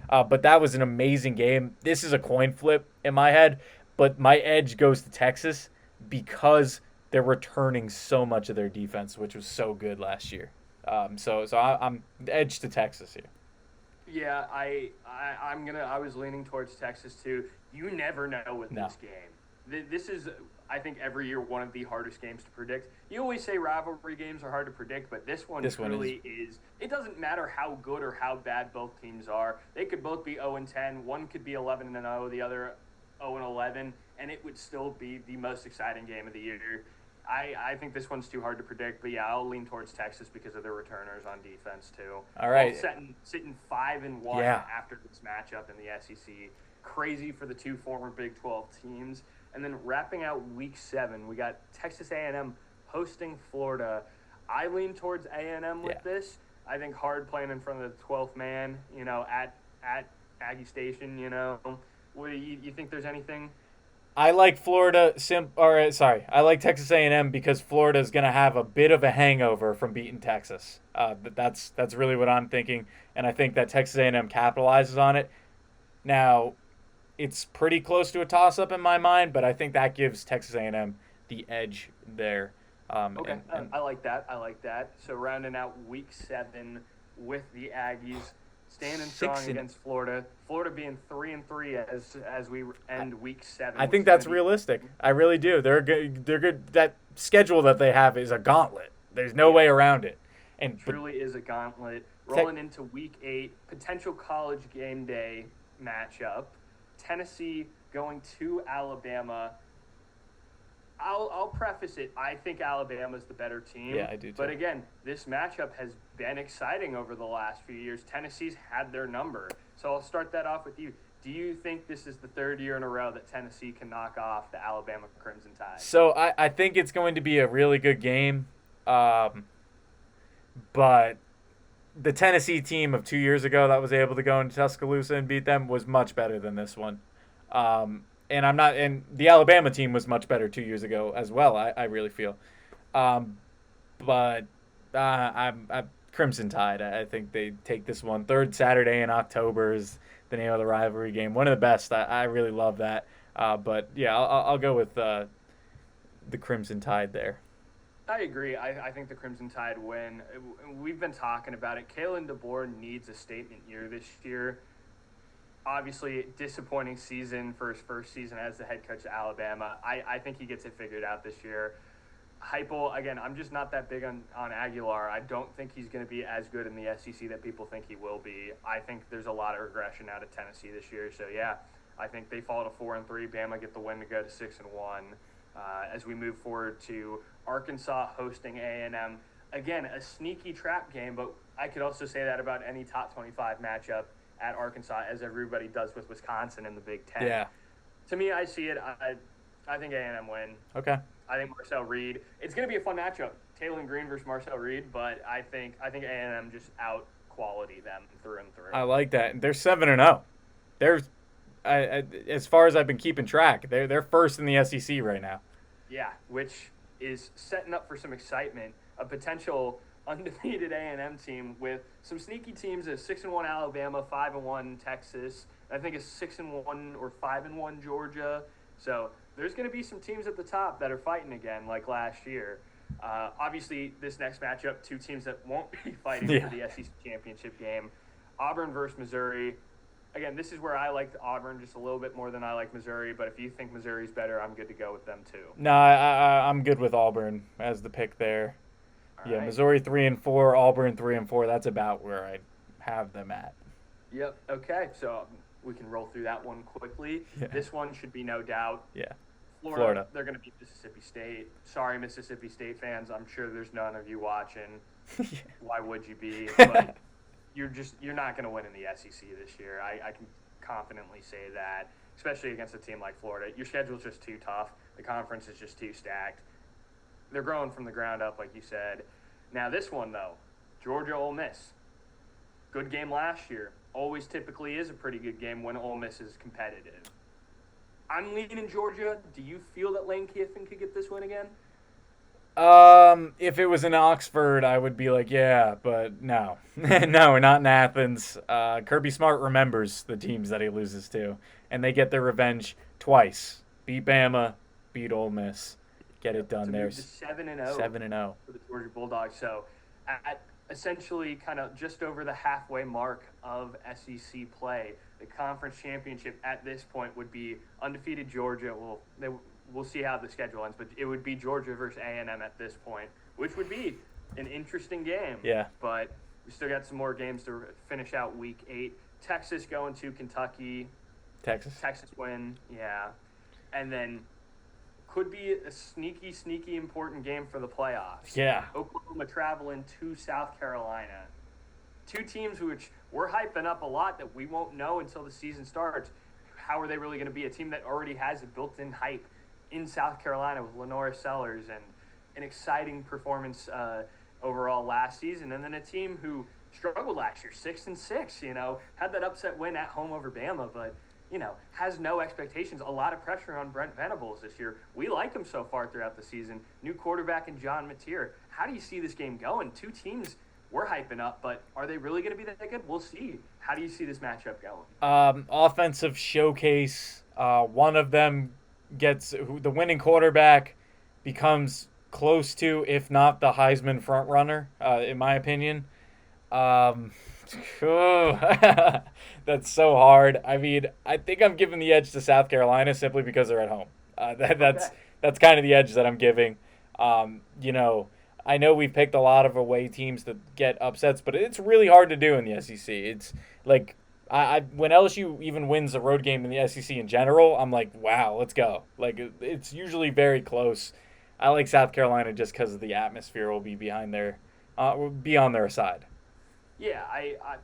But that was an amazing game. This is a coin flip in my head, but my edge goes to Texas because they're returning so much of their defense, which was so good last year. So I'm edge to Texas here. Yeah, I was leaning towards Texas too. You never know with this game. This is, I think, every year one of the hardest games to predict. You always say rivalry games are hard to predict, but this one truly is. It doesn't matter how good or how bad both teams are. They could both be 0-10. One could be 11-0, the other 0-11, and it would still be the most exciting game of the year. I think this one's too hard to predict, but yeah, I'll lean towards Texas because of their returners on defense too. All right, sitting 5-1 after this matchup in the SEC. Crazy for the 2 former Big 12 teams. And then wrapping out Week 7, we got Texas A&M hosting Florida. I lean towards A&M with this. I think hard playing in front of the 12th man, at Aggie Station. What do you think? There's anything? I like Florida. I like Texas A&M because Florida is going to have a bit of a hangover from beating Texas. That's really what I'm thinking, and I think that Texas A&M capitalizes on it. Now, it's pretty close to a toss-up in my mind, but I think that gives Texas A&M the edge there. Okay, I like that. So rounding out Week 7, with the Aggies, standing strong against Florida. Florida being 3-3 as we end week 7. I think that's realistic. I really do. They're good. They're good. That schedule that they have is a gauntlet. There's no way around it. And truly is a gauntlet. Rolling into week 8, potential college game day matchup. Tennessee going to Alabama. I'll preface it. I think Alabama's the better team. Yeah, I do too. But again, this matchup has been exciting over the last few years. Tennessee's had their number. So I'll start that off with you. Do you think this is the third year in a row that Tennessee can knock off the Alabama Crimson Tide? So I think it's going to be a really good game. But the Tennessee team of 2 years ago that was able to go into Tuscaloosa and beat them was much better than this one. And the Alabama team was much better 2 years ago as well, I really feel. But I'm Crimson Tide. I think they take this one. Third Saturday in October is the name of the rivalry game. One of the best. I really love that. But yeah, I'll go with the Crimson Tide there. I agree. I think the Crimson Tide win. We've been talking about it. Kalen DeBoer needs a statement year this year. Obviously, disappointing season for his first season as the head coach of Alabama. I think he gets it figured out this year. Heupel, again, I'm just not that big on Aguilar. I don't think he's going to be as good in the SEC that people think he will be. I think there's a lot of regression out of Tennessee this year. So, yeah, I think they fall to 4-3. Bama get the win to go to 6-1. As we move forward to Arkansas hosting A&M. Again, a sneaky trap game, but I could also say that about any top 25 matchup at Arkansas, as everybody does with Wisconsin in the Big Ten. Yeah. To me, I see it. I think A&M win. Okay. I think Marcel Reed. It's going to be a fun matchup, Taylor Green versus Marcel Reed, but I think A&M just out quality them through and through. I like that. They're 7-0. As far as I've been keeping track, they're first in the SEC right now. Yeah, which is setting up for some excitement. A potential undefeated A&M team with some sneaky teams as 6-1 Alabama, 5-1 Texas. I think it's 6-1 or 5-1 Georgia. So there's going to be some teams at the top that are fighting again, like last year. Obviously, this next matchup, two teams that won't be fighting for the SEC championship game. Auburn versus Missouri. Again, this is where I like Auburn just a little bit more than I like Missouri, but if you think Missouri's better, I'm good to go with them too. No, I'm good with Auburn as the pick there. All right. Missouri 3-4, Auburn 3-4. That's about where I have them at. Yep. Okay, so we can roll through that one quickly. Yeah. This one should be no doubt. Yeah. Florida. They're going to beat Mississippi State. Sorry, Mississippi State fans. I'm sure there's none of you watching. Why would you be? But you're not going to win in the SEC this year. I can confidently say that, especially against a team like Florida. Your schedule's just too tough. The conference is just too stacked. They're growing from the ground up, like you said. Now this one, though, Georgia Ole Miss. Good game last year. Always typically is a pretty good game when Ole Miss is competitive. I'm leaning Georgia. Do you feel that Lane Kiffin could get this win again? If it was in Oxford, I would be like, yeah, but no. No, not in Athens. Kirby Smart remembers the teams that he loses to, and they get their revenge twice. Beat Bama, beat Ole Miss. Get it done there. 7-0. 7-0 for the Georgia Bulldogs. So at essentially kind of just over the halfway mark of SEC play, the conference championship at this point would be undefeated Georgia. We'll see how the schedule ends, but it would be Georgia versus A&M at this point, which would be an interesting game. Yeah. But we still got some more games to finish out Week 8. Texas going to Kentucky. Texas win, yeah. And then could be a sneaky important game for the playoffs. Yeah. Oklahoma traveling to South Carolina. Two teams which we're hyping up a lot that we won't know until the season starts. How are they really going to be? A team that already has a built-in hype in South Carolina with Lenora Sellers and an exciting performance overall last season. And then a team who struggled last year, 6-6, had that upset win at home over Bama, but has no expectations. A lot of pressure on Brent Venables this year. We like him so far throughout the season. New quarterback in John Mateer. How do you see this game going? Two teams we're hyping up, but are they really going to be that good? We'll see. How do you see this matchup going? Offensive showcase. One of them gets the winning quarterback becomes close to, if not the Heisman front runner, in my opinion. Um, that's so hard. I mean, I think I'm giving the edge to South Carolina simply because they're at home. Okay. That's kind of the edge that I'm giving. You know, I know we picked a lot of away teams that get upsets, but it's really hard to do in the SEC. It's like when LSU even wins a road game in the SEC in general, I'm like, wow, let's go. Like it's usually very close. I like South Carolina just because of the atmosphere will be behind their, will be on their side. Yeah,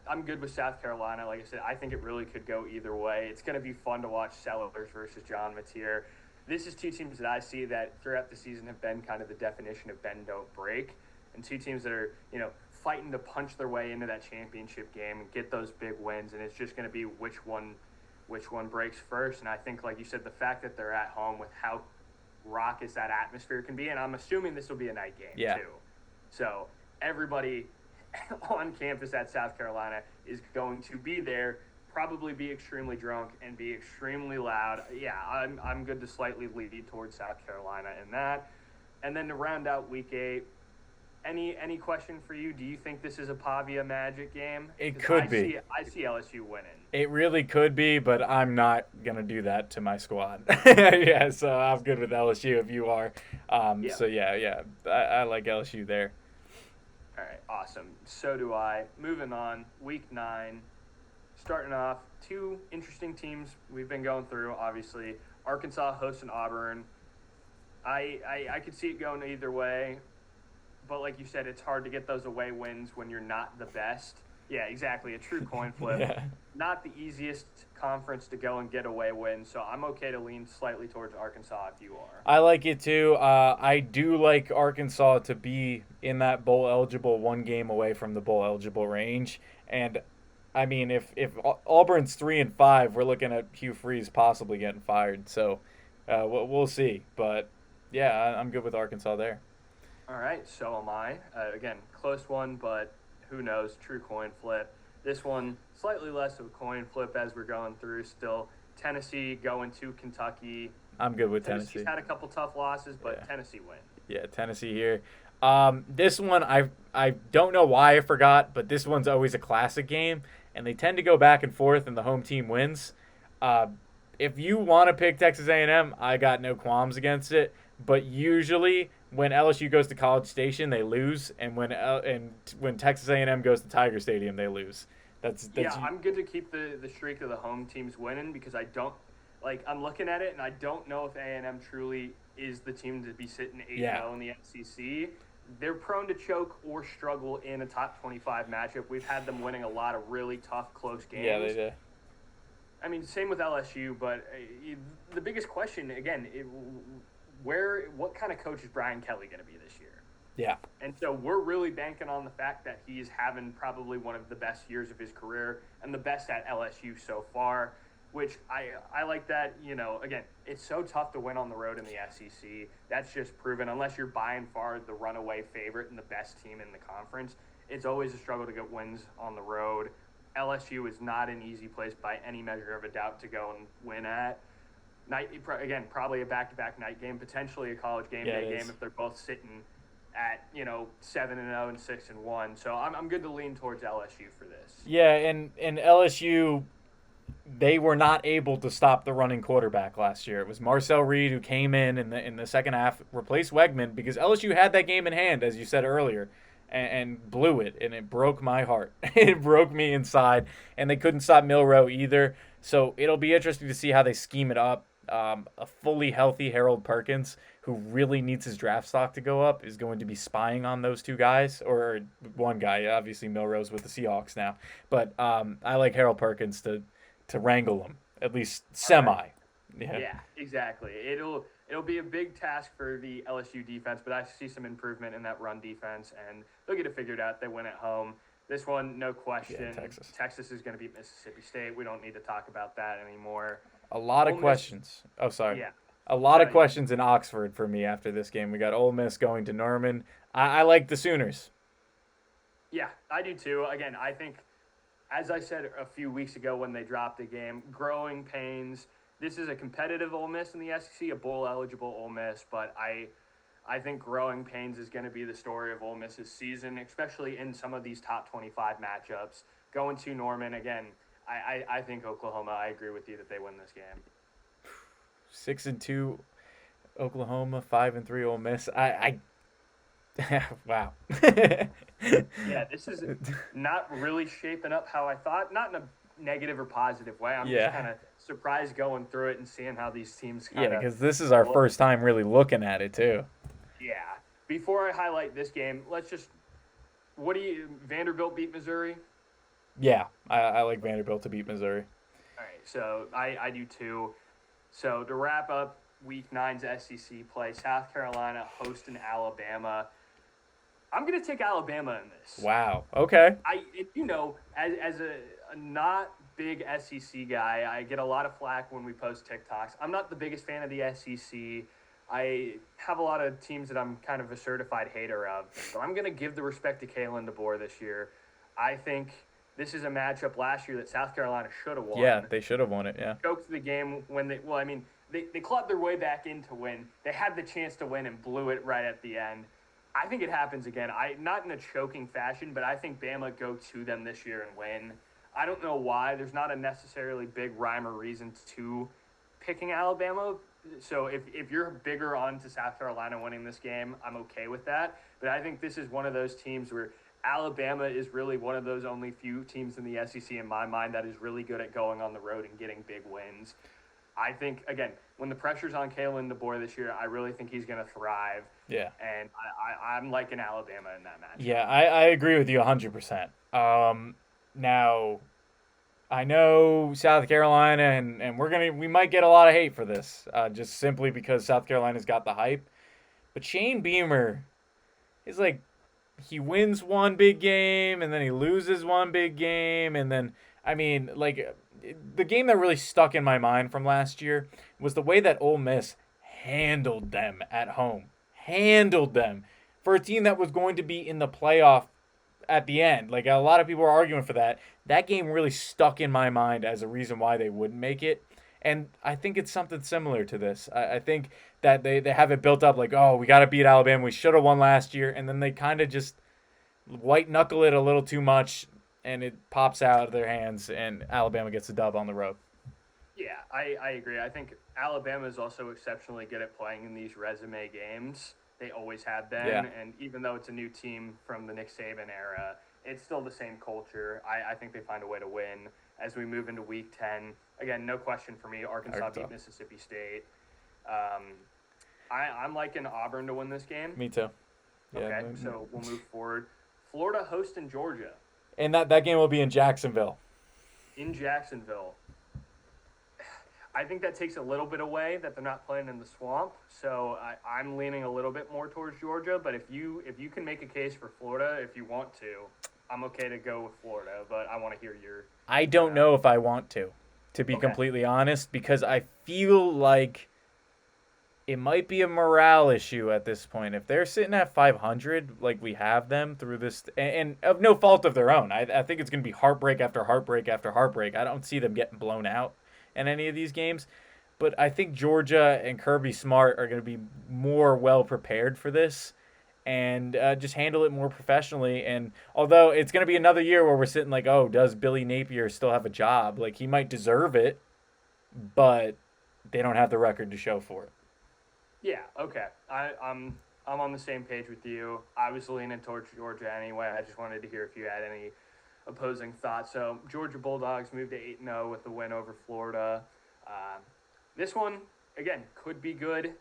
I'm good with South Carolina. Like I said, I think it really could go either way. It's going to be fun to watch Sellers versus John Mateer. This is two teams that I see that throughout the season have been kind of the definition of bend don't break, and two teams that are fighting to punch their way into that championship game and get those big wins. And it's just going to be which one breaks first. And I think, like you said, the fact that they're at home with how raucous that atmosphere can be, and I'm assuming this will be a night game Yeah. too. So everybody on campus at South Carolina is going to be there, probably be extremely drunk and be extremely loud. Yeah, I'm good to slightly lead towards South Carolina in that. And then to round out week 8, any question for you? Do you think this is a Pavia Magic game? It 'Cause could be. I see LSU winning. It really could be, but I'm not gonna do that to my squad. Yeah, so I'm good with LSU if you are. Yeah. So yeah, I like LSU there. All right, awesome. So do I. Moving on, week 9. Starting off, two interesting teams we've been going through, obviously. Arkansas hosting Auburn. I could see it going either way, but like you said, it's hard to get those away wins when you're not the best. Yeah, exactly. A true coin flip. Yeah. Not the easiest conference to go and get away wins, so I'm okay to lean slightly towards Arkansas if you are. I like it too. I do like Arkansas to be in that bowl eligible, one game away from the bowl eligible range. And I mean, if Auburn's 3-5, we're looking at Hugh Freeze possibly getting fired. So we'll see. But yeah, I'm good with Arkansas there. All right, so am I. Again, close one, but who knows? True coin flip. This one, slightly less of a coin flip as we're going through still. Tennessee going to Kentucky. I'm good with Tennessee's Tennessee. had a couple tough losses, but Yeah. Tennessee win. Yeah, Tennessee here. This one I don't know why I forgot, but this one's always a classic game, and they tend to go back and forth, and the home team wins. Uh, if you want to pick Texas A&M, I got no qualms against it. But usually, when LSU goes to College Station, they lose, and when Texas A&M goes to Tiger Stadium, they lose. That's Yeah, I'm good to keep the streak of the home teams winning because I don't I'm looking at it and I don't know if A&M truly is the team to be sitting 8-0 Yeah. in the SEC. They're prone to choke or struggle in a top 25 matchup. We've had them winning a lot of really tough, close games. yeah, they do. I mean, same with LSU, but the biggest question again, what kind of coach is Brian Kelly going to be this year? Yeah, And so we're really banking on the fact that he's having probably one of the best years of his career and the best at LSU so far, which I like that. Again, it's so tough to win on the road in the SEC. That's just proven. Unless you're by and far the runaway favorite and the best team in the conference, it's always a struggle to get wins on the road. LSU is not an easy place by any measure of a doubt to go and win at. Again, probably a back-to-back night game, potentially a college game Yeah, day it game is. if they're both sitting at 7-0 and 6-1. So I'm good to lean towards LSU for this. yeah, and LSU, they were not able to stop the running quarterback last year. It was Marcel Reed who came in the second half, replaced Wegman because LSU had that game in hand, as you said earlier, and blew it, and it broke my heart. It broke me inside, and they couldn't stop Milrow either. So it'll be interesting to see how they scheme it up. A fully healthy Harold Perkins, who really needs his draft stock to go up, is going to be spying on those two guys, or one guy. Obviously, Milrow's with the Seahawks now, but I like Harold Perkins to wrangle them at least semi. Yeah, exactly. It'll be a big task for the LSU defense, but I see some improvement in that run defense, and they'll get it figured out. They win at home. This one, no question. Yeah, Texas. Texas is going to beat Mississippi State. We don't need to talk about that anymore. A lot of Ole Miss- questions. Oh, sorry. Yeah. A lot of Yeah. questions in Oxford for me after this game. We got Ole Miss going to Norman. I like the Sooners. Yeah, I do too. Again, I think, as I said a few weeks ago when they dropped the game, growing pains. This is a competitive Ole Miss in the SEC, a bowl eligible Ole Miss, but I think growing pains is going to be the story of Ole Miss's season, especially in some of these top 25 matchups. Going to Norman again, I think Oklahoma. I agree with you that they win this game. 6-2 Oklahoma, 5-3 Ole Miss. Wow. Yeah, this is not really shaping up how I thought. Not in a negative or positive way. I'm just Yeah. kind of surprised going through it and seeing how these teams Yeah, kind of because this is our look. first time really looking at it too. Yeah. Before I highlight this game, let's just. What do you. Vanderbilt beat Missouri? Yeah, I like Vanderbilt to beat Missouri. All right, so I do too. So to wrap up Week Nine's SEC play, South Carolina hosting Alabama. I'm gonna take Alabama in this. Wow. Okay. As a not big SEC guy, I get a lot of flack when we post TikToks. I'm not the biggest fan of the SEC. I have a lot of teams that I'm kind of a certified hater of, but I'm gonna give the respect to Kalen DeBoer this year. I think this is a matchup last year that South Carolina should have won. Yeah, they should have won it. Yeah. Choked the game when they clawed their way back in to win. They had the chance to win and blew it right at the end. I think it happens again. Not in a choking fashion, but I think Bama go to them this year and win. I don't know why. There's not a necessarily big rhyme or reason to picking Alabama. So if you're bigger on to South Carolina winning this game, I'm okay with that. But I think this is one of those teams where Alabama is really one of those only few teams in the SEC in my mind that is really good at going on the road and getting big wins. I think, again, when the pressure's on Kalen DeBoer this year, I really think he's going to thrive. Yeah. And I'm liking Alabama in that match. Yeah, I agree with you 100%. Now, I know South Carolina, and we might get a lot of hate for this, just simply because South Carolina's got the hype. But Shane Beamer is like, he wins one big game, and then he loses one big game, and then, I mean, like, the game that really stuck in my mind from last year was the way that Ole Miss handled them at home. Handled them for a team that was going to be in the playoff at the end. Like, a lot of people are arguing for that. That game really stuck in my mind as a reason why they wouldn't make it. And I think it's something similar to this. I think that they have it built up like, oh, we got to beat Alabama. We should have won last year. And then they kind of just white knuckle it a little too much, and it pops out of their hands, and Alabama gets the dub on the road. Yeah, I agree. I think Alabama is also exceptionally good at playing in these resume games. They always have been. Yeah. And even though it's a new team from the Nick Saban era, it's still the same culture. I think they find a way to win as we move into Week 10. Again, no question for me. Arkansas beat Mississippi State. I'm liking Auburn to win this game. Me too. Yeah, okay, so we'll move forward. Florida hosting Georgia. And that game will be in Jacksonville. In Jacksonville. I think that takes a little bit away that they're not playing in the swamp. So I'm leaning a little bit more towards Georgia. But if you can make a case for Florida, if you want to, I'm okay to go with Florida. But I want to hear your. I don't know if I want to be completely honest, because I feel like it might be a morale issue at this point. If they're sitting at 500, like we have them through this, and of no fault of their own, I think it's going to be heartbreak after heartbreak after heartbreak. I don't see them getting blown out in any of these games. But I think Georgia and Kirby Smart are going to be more well prepared for this and just handle it more professionally. And although it's going to be another year where we're sitting like, oh, does Billy Napier still have a job? Like, he might deserve it, but they don't have the record to show for it. Yeah, okay. I'm on the same page with you. I was leaning towards Georgia anyway. I just wanted to hear if you had any opposing thoughts. So Georgia Bulldogs moved to 8-0 with the win over Florida. This one, again, could be good,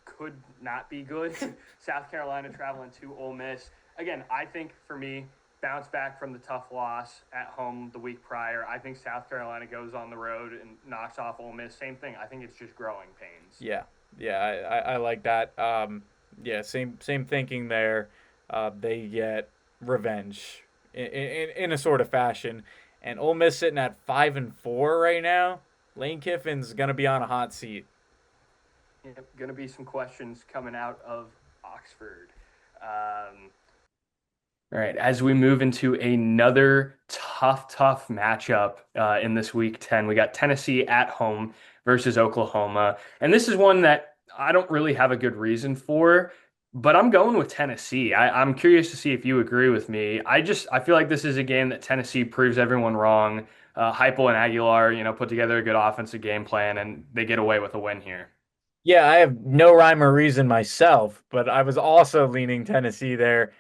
could not be good. South Carolina traveling to Ole Miss. Again, I think for me, bounce back from the tough loss at home the week prior. I think South Carolina goes on the road and knocks off Ole Miss. Same thing. I think it's just growing pains. Yeah, I like that. Same thinking there. They get revenge in a sort of fashion, and Ole Miss sitting at 5-4 right now. Lane Kiffin's gonna be on a hot seat. Yeah, gonna be some questions coming out of Oxford. All right, as we move into another tough matchup in this Week 10, we got Tennessee at home versus Oklahoma. And this is one that I don't really have a good reason for, but I'm going with Tennessee. I'm curious to see if you agree with me. I feel like this is a game that Tennessee proves everyone wrong. Heupel and Aguilar, put together a good offensive game plan, and they get away with a win here. Yeah, I have no rhyme or reason myself, but I was also leaning Tennessee there.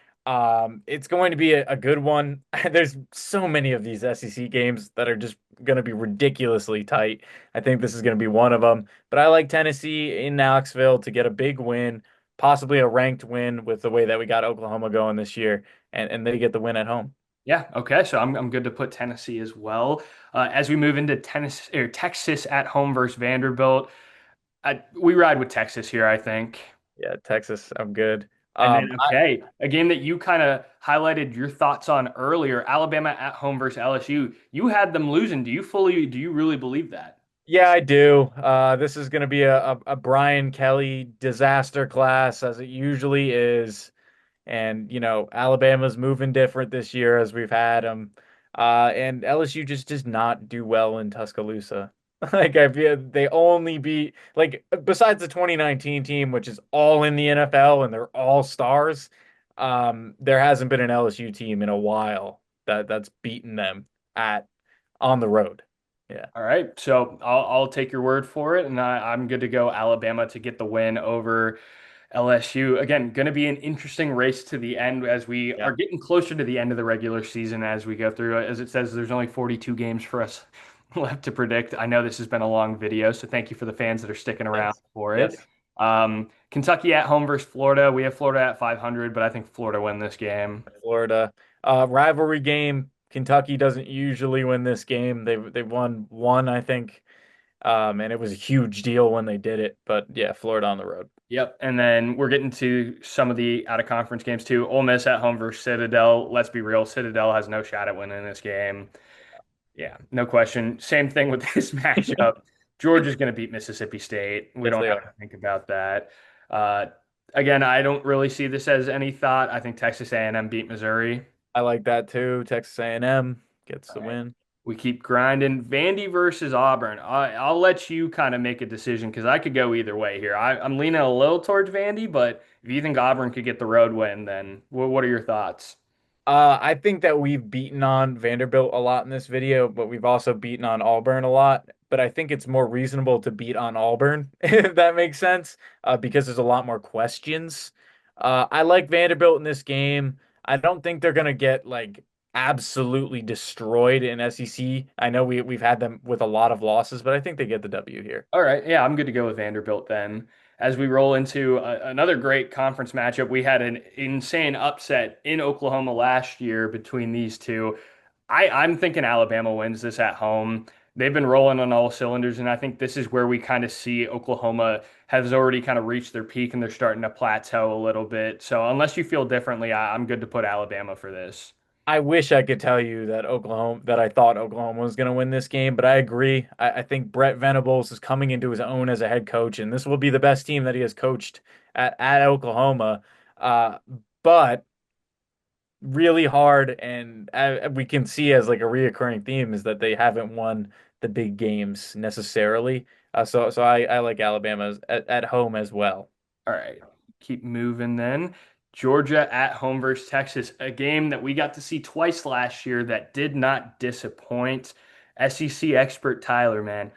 It's going to be a good one. There's so many of these SEC games that are just going to be ridiculously tight. I think this is going to be one of them. But I like Tennessee in Knoxville to get a big win, possibly a ranked win with the way that we got Oklahoma going this year, and they get the win at home. Yeah, okay, so I'm good to put Tennessee as well. As we move into Tennessee or Texas at home versus Vanderbilt, we ride with Texas here, I think. Yeah, Texas, I'm good. And then, I, okay, a game that you kind of highlighted your thoughts on earlier, Alabama at home versus LSU. You had them losing. Do you really believe that? Yeah, I do. This is going to be a Brian Kelly disaster class, as it usually is. And, Alabama's moving different this year as we've had them. And LSU just does not do well in Tuscaloosa. Like, I feel they only beat, like, besides the 2019 team, which is all in the NFL and they're all stars, there hasn't been an LSU team in a while that's beaten them at on the road. Yeah. All right, so I'll take your word for it, and I'm good to go. Alabama to get the win over LSU. Again, going to be an interesting race to the end as we Yeah. are getting closer to the end of the regular season as we go through. As it says, there's only 42 games for us left to predict. I know this has been a long video, so thank you for the fans that are sticking around Yes. for it. Yes. Kentucky at home versus Florida. We have Florida at 500, but I think Florida win this game. Florida. Rivalry game. Kentucky doesn't usually win this game. They've won one, I think. And it was a huge deal when they did it. But yeah, Florida on the road. Yep. And then we're getting to some of the out of conference games too. Ole Miss at home versus Citadel. Let's be real. Citadel has no shot at winning this game. Yeah, no question. Same thing with this matchup. Georgia's going to beat Mississippi State. We Yes, don't they have to are. think about that. Uh, Again, I don't really see this as any thought. I think Texas A&M beat Missouri. I like that too. Texas A&M gets All the right. win. We keep grinding. Vandy versus Auburn. I'll let you kind of make a decision because I could go either way here. I'm leaning a little towards Vandy, but if you think Auburn could get the road win, then what are your thoughts? I think that we've beaten on Vanderbilt a lot in this video, but we've also beaten on Auburn a lot. But I think it's more reasonable to beat on Auburn, if that makes sense, because there's a lot more questions. I like Vanderbilt in this game. I don't think they're gonna get like absolutely destroyed in SEC. I know we've had them with a lot of losses, but I think they get the W here. All right. Yeah, I'm good to go with Vanderbilt then. As we roll into another great conference matchup, we had an insane upset in Oklahoma last year between these two. I'm thinking Alabama wins this at home. They've been rolling on all cylinders, and I think this is where we kind of see Oklahoma has already kind of reached their peak and they're starting to plateau a little bit. So unless you feel differently, I'm good to put Alabama for this. I wish I could tell you that I thought Oklahoma was going to win this game, but I agree. I think Brett Venables is coming into his own as a head coach, and this will be the best team that he has coached at Oklahoma. Uh, but really hard, and we can see as like a reoccurring theme is that they haven't won the big games necessarily. So I like Alabama at home as well. All right, keep moving then. Georgia at home versus Texas, a game that we got to see twice last year that did not disappoint. SEC expert Tyler, man,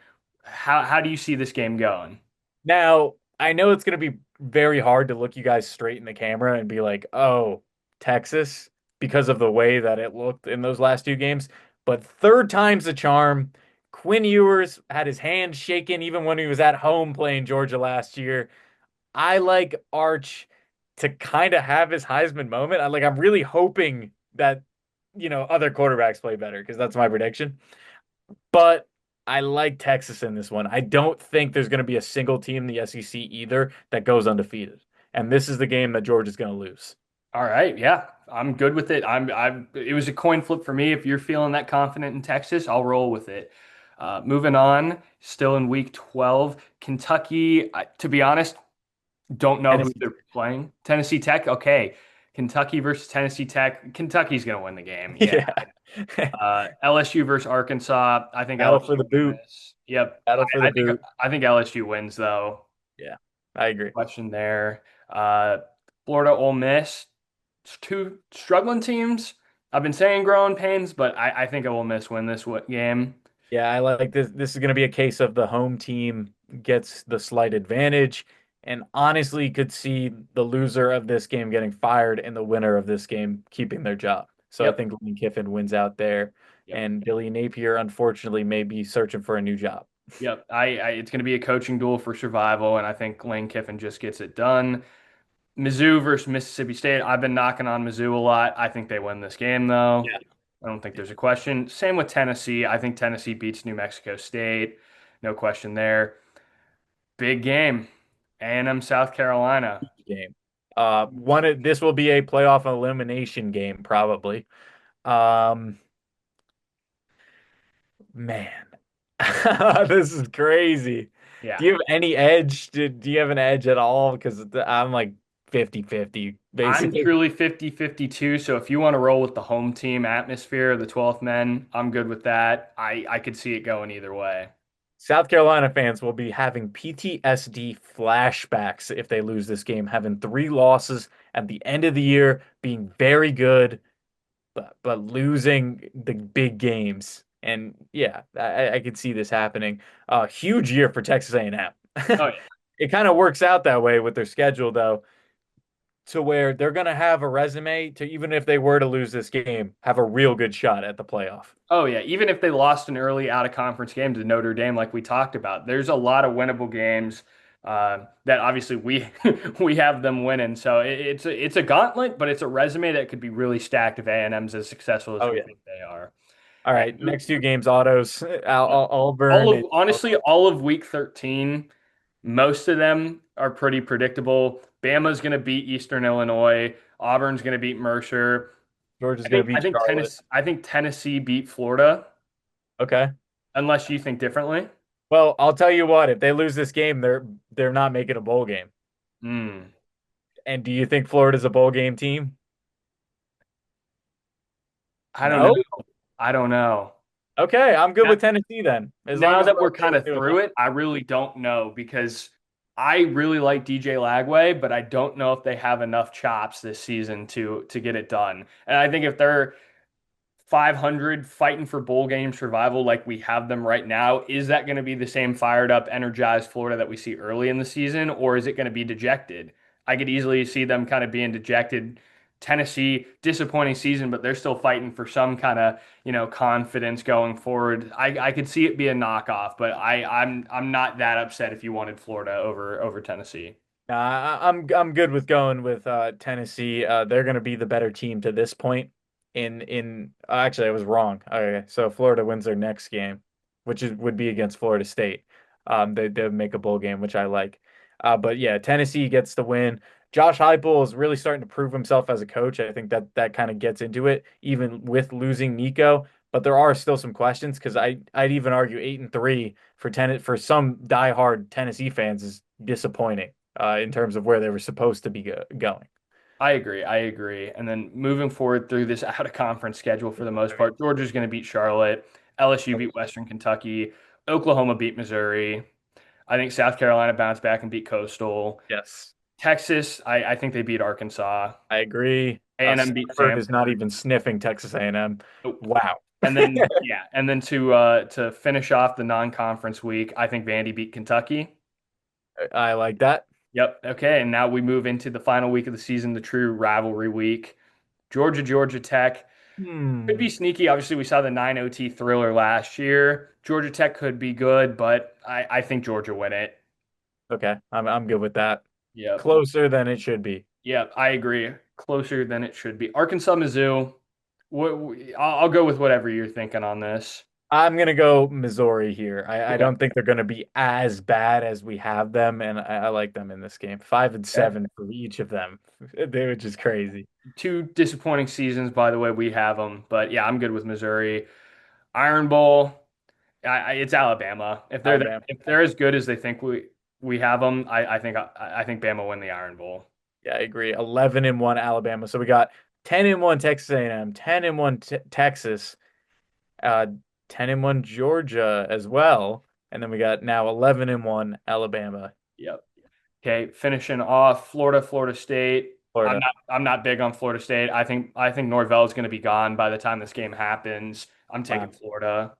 how do you see this game going? Now, I know it's going to be very hard to look you guys straight in the camera and be like, oh, Texas, because of the way that it looked in those last two games. But third time's a charm. Quinn Ewers had his hand shaken even when he was at home playing Georgia last year. I like Arch to kind of have his Heisman moment. I'm really hoping that, other quarterbacks play better because that's my prediction. But I like Texas in this one. I don't think there's going to be a single team in the SEC either that goes undefeated. And this is the game that Georgia's going to lose. All right, yeah, I'm good with it. It was a coin flip for me. If you're feeling that confident in Texas, I'll roll with it. Moving on, still in week 12, Kentucky, to be honest, don't know who Tennessee. they're playing. Tennessee Tech, okay. Kentucky versus Tennessee Tech. Kentucky's going to win the game. Yeah. Yeah. LSU versus Arkansas. I think Battle for LSU the wins boot. this. Yep. Battle for the boot. I think LSU wins though. Yeah. I agree. Question there. Uh, Florida, Ole Miss, two struggling teams. I've been saying growing pains, but I think Ole Miss win this game. Yeah, I like this. This is going to be a case of the home team gets the slight advantage, and honestly could see the loser of this game getting fired and the winner of this game keeping their job. So I Yep. think Lane Kiffin wins out there, Yep. and Billy Napier unfortunately may be searching for a new job. Yep. It's going to be a coaching duel for survival, and I think Lane Kiffin just gets it done. Mizzou versus Mississippi State. I've been knocking on Mizzou a lot. I think they win this game, though. Yeah. I don't think there's a question. Same with Tennessee. I think Tennessee beats New Mexico State. No question there. Big game. A&M South Carolina. Game. This will be a playoff elimination game probably. Um, Man, this is crazy. Yeah. Do you have any edge? Do you have an edge at all? Because I'm like 50-50, I'm basically. truly 50-52. So if you want to roll with the home team atmosphere, the 12th men, I'm good with that. I could see it going either way. South Carolina fans will be having PTSD flashbacks if they lose this game, having three losses at the end of the year, being very good, but losing the big games. And yeah, I could see this happening. Huge year for Texas A&M. Oh yeah. It kind of works out that way with their schedule, though, to where they're going to have a resume to, even if they were to lose this game, have a real good shot at the playoff. Oh yeah. Even if they lost an early out of conference game to Notre Dame, like we talked about, there's a lot of winnable games that obviously we we have them winning. So it's a gauntlet, but it's a resume that could be really stacked if A&M's as successful as Oh we yeah. think they are. All All right, right. next two games, autos, All Auburn. of honestly, all of week 13, most of them are pretty predictable. Bama's going to beat Eastern Illinois. Auburn's going to beat Mercer. Georgia's I going to think I beat think Charlotte. Tennessee beat Florida, Okay. unless you think differently. Well, I'll tell you what, if they lose this game, they're not making a bowl game. Hmm. And do you think Florida's a bowl game team? I don't know. No? I don't know. Okay, I'm good with Tennessee then. As long Now as that we're we're okay kind with of doing through that. it, I really don't know because I really like DJ Lagway, but I don't know if they have enough chops this season to get it done. And I think if they're 500 fighting for bowl game survival like we have them right now, is that going to be the same fired up, energized Florida that we see early in the season, or is it going to be dejected? I could easily see them kind of being dejected. Tennessee, disappointing season, but they're still fighting for some kind of, confidence going forward. I could see it be a knockoff, but I'm not that upset if you wanted Florida over Tennessee. I'm good with going with Tennessee. They're going to be the better team to this point. Actually, I was wrong. Okay, so Florida wins their next game, which would be against Florida State. They make a bowl game, which I like. But yeah, Tennessee gets the win. Josh Heupel is really starting to prove himself as a coach. I think that kind of gets into it, even with losing Nico. But there are still some questions because I'd even argue 8-3 for some diehard Tennessee fans is disappointing in terms of where they were supposed to be going. I agree. I agree. And then moving forward through this out of conference schedule for the most part, Georgia's going to beat Charlotte. LSU beat Western Kentucky. Oklahoma beat Missouri. I think South Carolina bounced back and beat Coastal. Yes, Texas, I think they beat Arkansas. I agree. A&M beat Stanford is not Samford. even sniffing Texas A&M. Nope. Wow. And then yeah, and then to finish off the non-conference week, I think Vandy beat Kentucky. I like that. Yep. Okay. And now we move into the final week of the season, the true rivalry week. Georgia Tech. Could be Hmm. sneaky. Obviously, we saw the 9 OT thriller last year. Georgia Tech could be good, but I think Georgia win it. Okay, I'm good with that. Yep. Closer than it should be. Yep. I agree. Closer than it should be. Arkansas, Mizzou. I'll go with whatever you're thinking on this. I'm gonna go Missouri here. I Okay. don't think they're gonna be as bad as we have them, and I like them in this game. 5 and Okay. 7 for each of them. They were just crazy. Two disappointing seasons, by the way, we have them. But yeah, I'm good with Missouri. Iron Bowl. It's Alabama. Alabama. If they're as good as they think we have them, I think Bama win the Iron Bowl. Yeah, I agree. 11-1 Alabama. So we got 10-1 Texas A&M, 10-1 Texas, uh, 10-1 Georgia as well, and then we got now 11-1 Alabama. Yep. Okay, finishing off Florida State. I'm Florida. not I'm not big on Florida State. I think Norvell is going to be gone by the time this game happens. I'm taking Wow. Florida.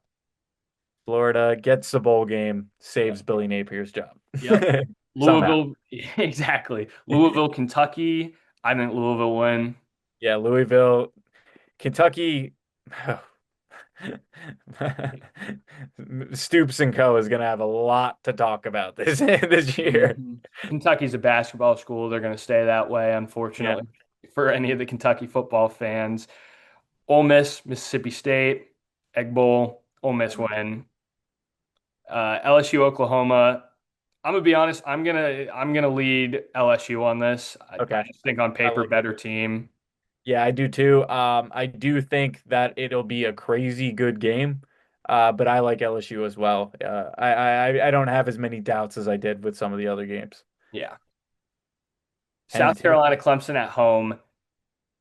Florida gets the bowl game, saves Billy Napier's job. Yep. Somehow. Louisville, exactly. Louisville, Kentucky. I think Louisville win. Yeah, Louisville, Kentucky. Stoops and Co. is going to have a lot to talk about this year. Mhm. Kentucky's a basketball school. They're going to stay that way, Yeah. unfortunately, for any of the Kentucky football fans. Ole Miss, Mississippi State, Egg Bowl, Ole Miss win. LSU, Oklahoma. I'm gonna be honest. I'm gonna lead LSU on this. I Okay. just think on I paper, like it. better team. Yeah, I do too. I do think that it'll be a crazy good game. But I like LSU as well. I don't have as many doubts as I did with some of the other games. Yeah. And South Carolina, Clemson at home.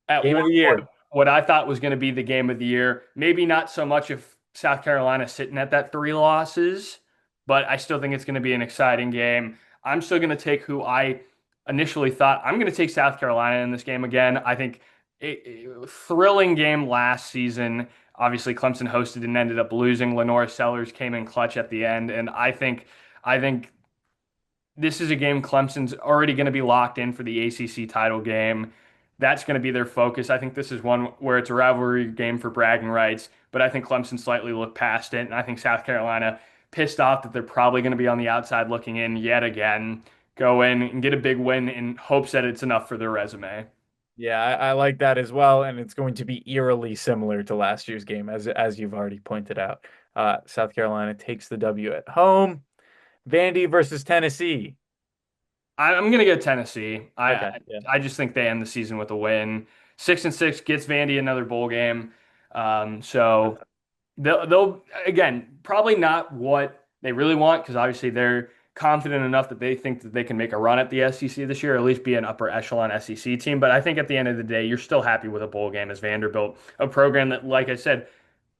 At game one of the point, year. what I thought was going to be the game of the year, maybe not so much if South Carolina sitting at that 3 losses, but I still think it's going to be an exciting game. I'm still going to take who I initially thought. I'm going to take South Carolina in this game again. I think thrilling game last season. Obviously, Clemson hosted and ended up losing. Lenora Sellers came in clutch at the end, and I think this is a game Clemson's already going to be locked in for the ACC title game. That's going to be their focus. I think this is one where it's a rivalry game for bragging rights, but I think Clemson slightly looked past it, and I think South Carolina pissed off that they're probably going to be on the outside looking in yet again, go in and get a big win in hopes that it's enough for their resume. Yeah, I like that as well, and it's going to be eerily similar to last year's game, as you've already pointed out. South Carolina takes the W at home. Vandy versus Tennessee. I'm going to go Tennessee. I, Okay, I yeah. I just think they end the season with a win. 6-6 gets Vandy another bowl game. So they'll again probably not what they really want because obviously they're confident enough that they think that they can make a run at the SEC this year, or at least be an upper echelon SEC team. But I think at the end of the day, you're still happy with a bowl game as Vanderbilt, a program that, like I said,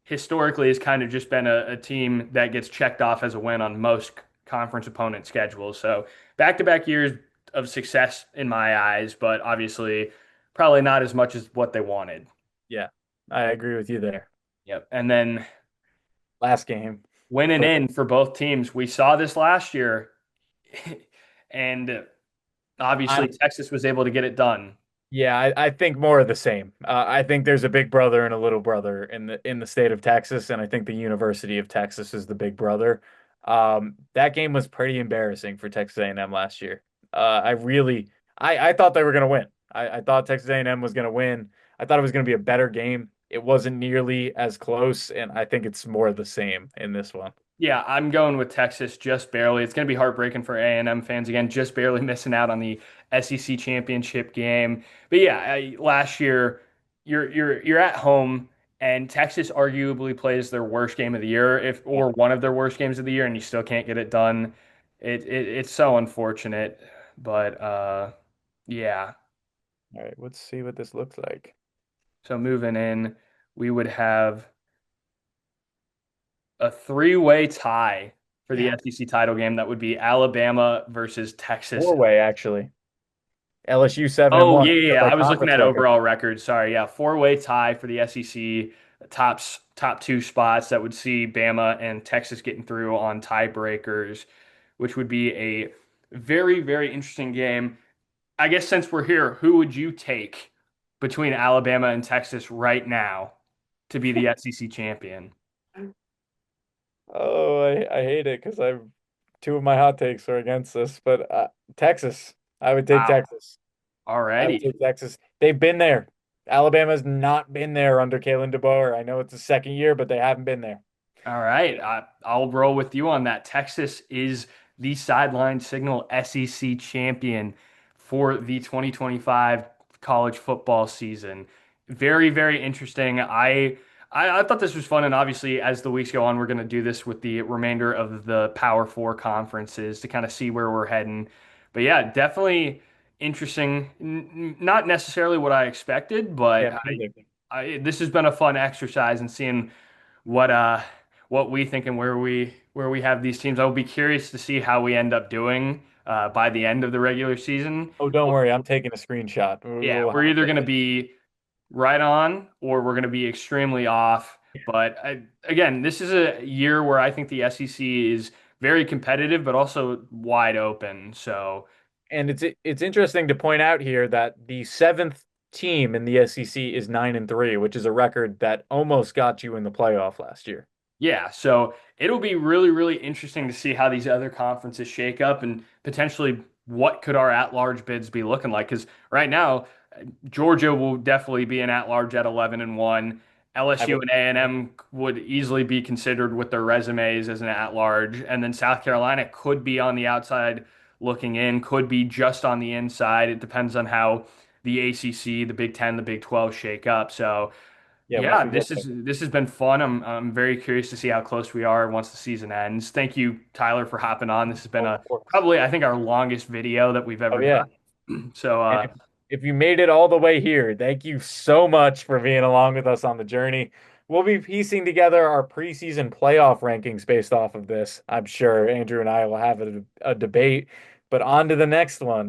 historically has kind of just been a team that gets checked off as a win on most conference opponent schedules. So back-to-back years of success in my eyes, but obviously probably not as much as what they wanted. Yeah, I agree with you there. Yep. And then Last game. winning But in for both teams. We saw this last year, and obviously I'm Texas was able to get it done. Yeah, I think more of the same. I think there's a big brother and a little brother in the state of Texas, and I think the University of Texas is the big brother. That game was pretty embarrassing for Texas A&M last year. I thought they were going to win. I thought Texas A&M was going to win. I thought it was going to be a better game. It wasn't nearly as close, and I think it's more of the same in this one. Yeah, I'm going with Texas just barely. It's going to be heartbreaking for A&M fans again, just barely missing out on the SEC championship game. But yeah, last year you're at home and Texas arguably plays their worst game of the year, if or one of their worst games of the year, and you still can't get it done. It's so unfortunate, but yeah. All right, let's see what this looks like. So moving in, we would have a three-way tie for the Yeah, SEC title game. That would be Alabama versus Texas. four-way actually. LSU 7 and Oh, 1. yeah, yeah, That's yeah. our I was looking conference at record. overall records. Sorry. Yeah, four-way tie for the SEC top two spots that would see Bama and Texas getting through on tiebreakers, which would be a very, very interesting game. I guess since we're here, who would you take between Alabama and Texas right now to be the SEC champion? Oh, I hate it because I've two of my hot takes are against this, but Texas. I would take Wow. Texas. I would Alrighty. take Texas. They've been there. Alabama's not been there under Kalen DeBoer. I know it's the second year, but they haven't been there. All right. I'll roll with you on that. Texas is the sideline signal SEC champion for the 2025 college football season. Very, very interesting. I thought this was fun. And obviously, as the weeks go on, we're going to do this with the remainder of the Power Four conferences to kind of see where we're heading. But yeah, definitely interesting. Not necessarily what I expected, but Yeah, me neither. this has been a fun exercise in seeing what what we think and where we have these teams. I will be curious to see how we end up doing by the end of the regular season. Oh, don't worry, I'm taking a screenshot. Yeah, We'll we're have either going to it. be right on or we're going to be extremely off. But again, this is a year where I think the SEC is very competitive, but also wide open. So, And it's interesting to point out here that the seventh team in the SEC is 9-3, which is a record that almost got you in the playoff last year. yeah, so it'll be really, really interesting to see how these other conferences shake up and potentially what could our at-large bids be looking like. Because right now, Georgia will definitely be an at-large at 11-1. I LSU would and A&M would easily be considered with their resumes as an at-large, and then South Carolina could be on the outside looking in, could be just on the inside. It depends on how the ACC, the Big Ten, the Big 12 shake up. So. Yeah, once Yeah, we get this has been fun. I'm very curious to see how close we are once the season ends. Thank you, Tyler, for hopping on. This has been oh, a of course. probably I think our longest video that we've Oh ever yeah. done. So And if you made it all the way here, thank you so much for being along with us on the journey. We'll be piecing together our preseason playoff rankings based off of this. I'm sure Andrew and I will have a debate, but on to the next one.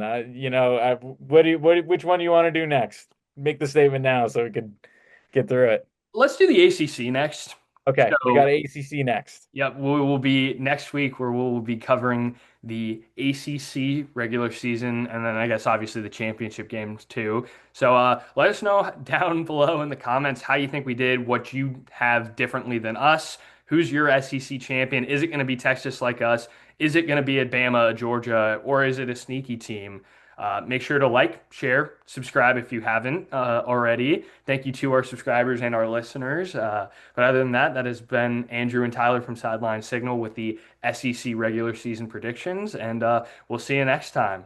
Which one do you want to do next? Make the statement now so we can get through it. let's do the ACC next. Okay, we So got ACC next. yep, we will be next week where we'll be covering the ACC regular season and then I guess obviously the championship games too. So let us know down below in the comments how you think we did, what you have differently than us. Who's your SEC champion? Is it going to be Texas like us? Is it going to be a Bama, a Georgia, or is it a sneaky team? Make sure to like, share, subscribe if you haven't already. Thank you to our subscribers and our listeners. But other than that, that has been Andrew and Tyler from Sideline Signal with the SEC regular season predictions, and we'll see you next time.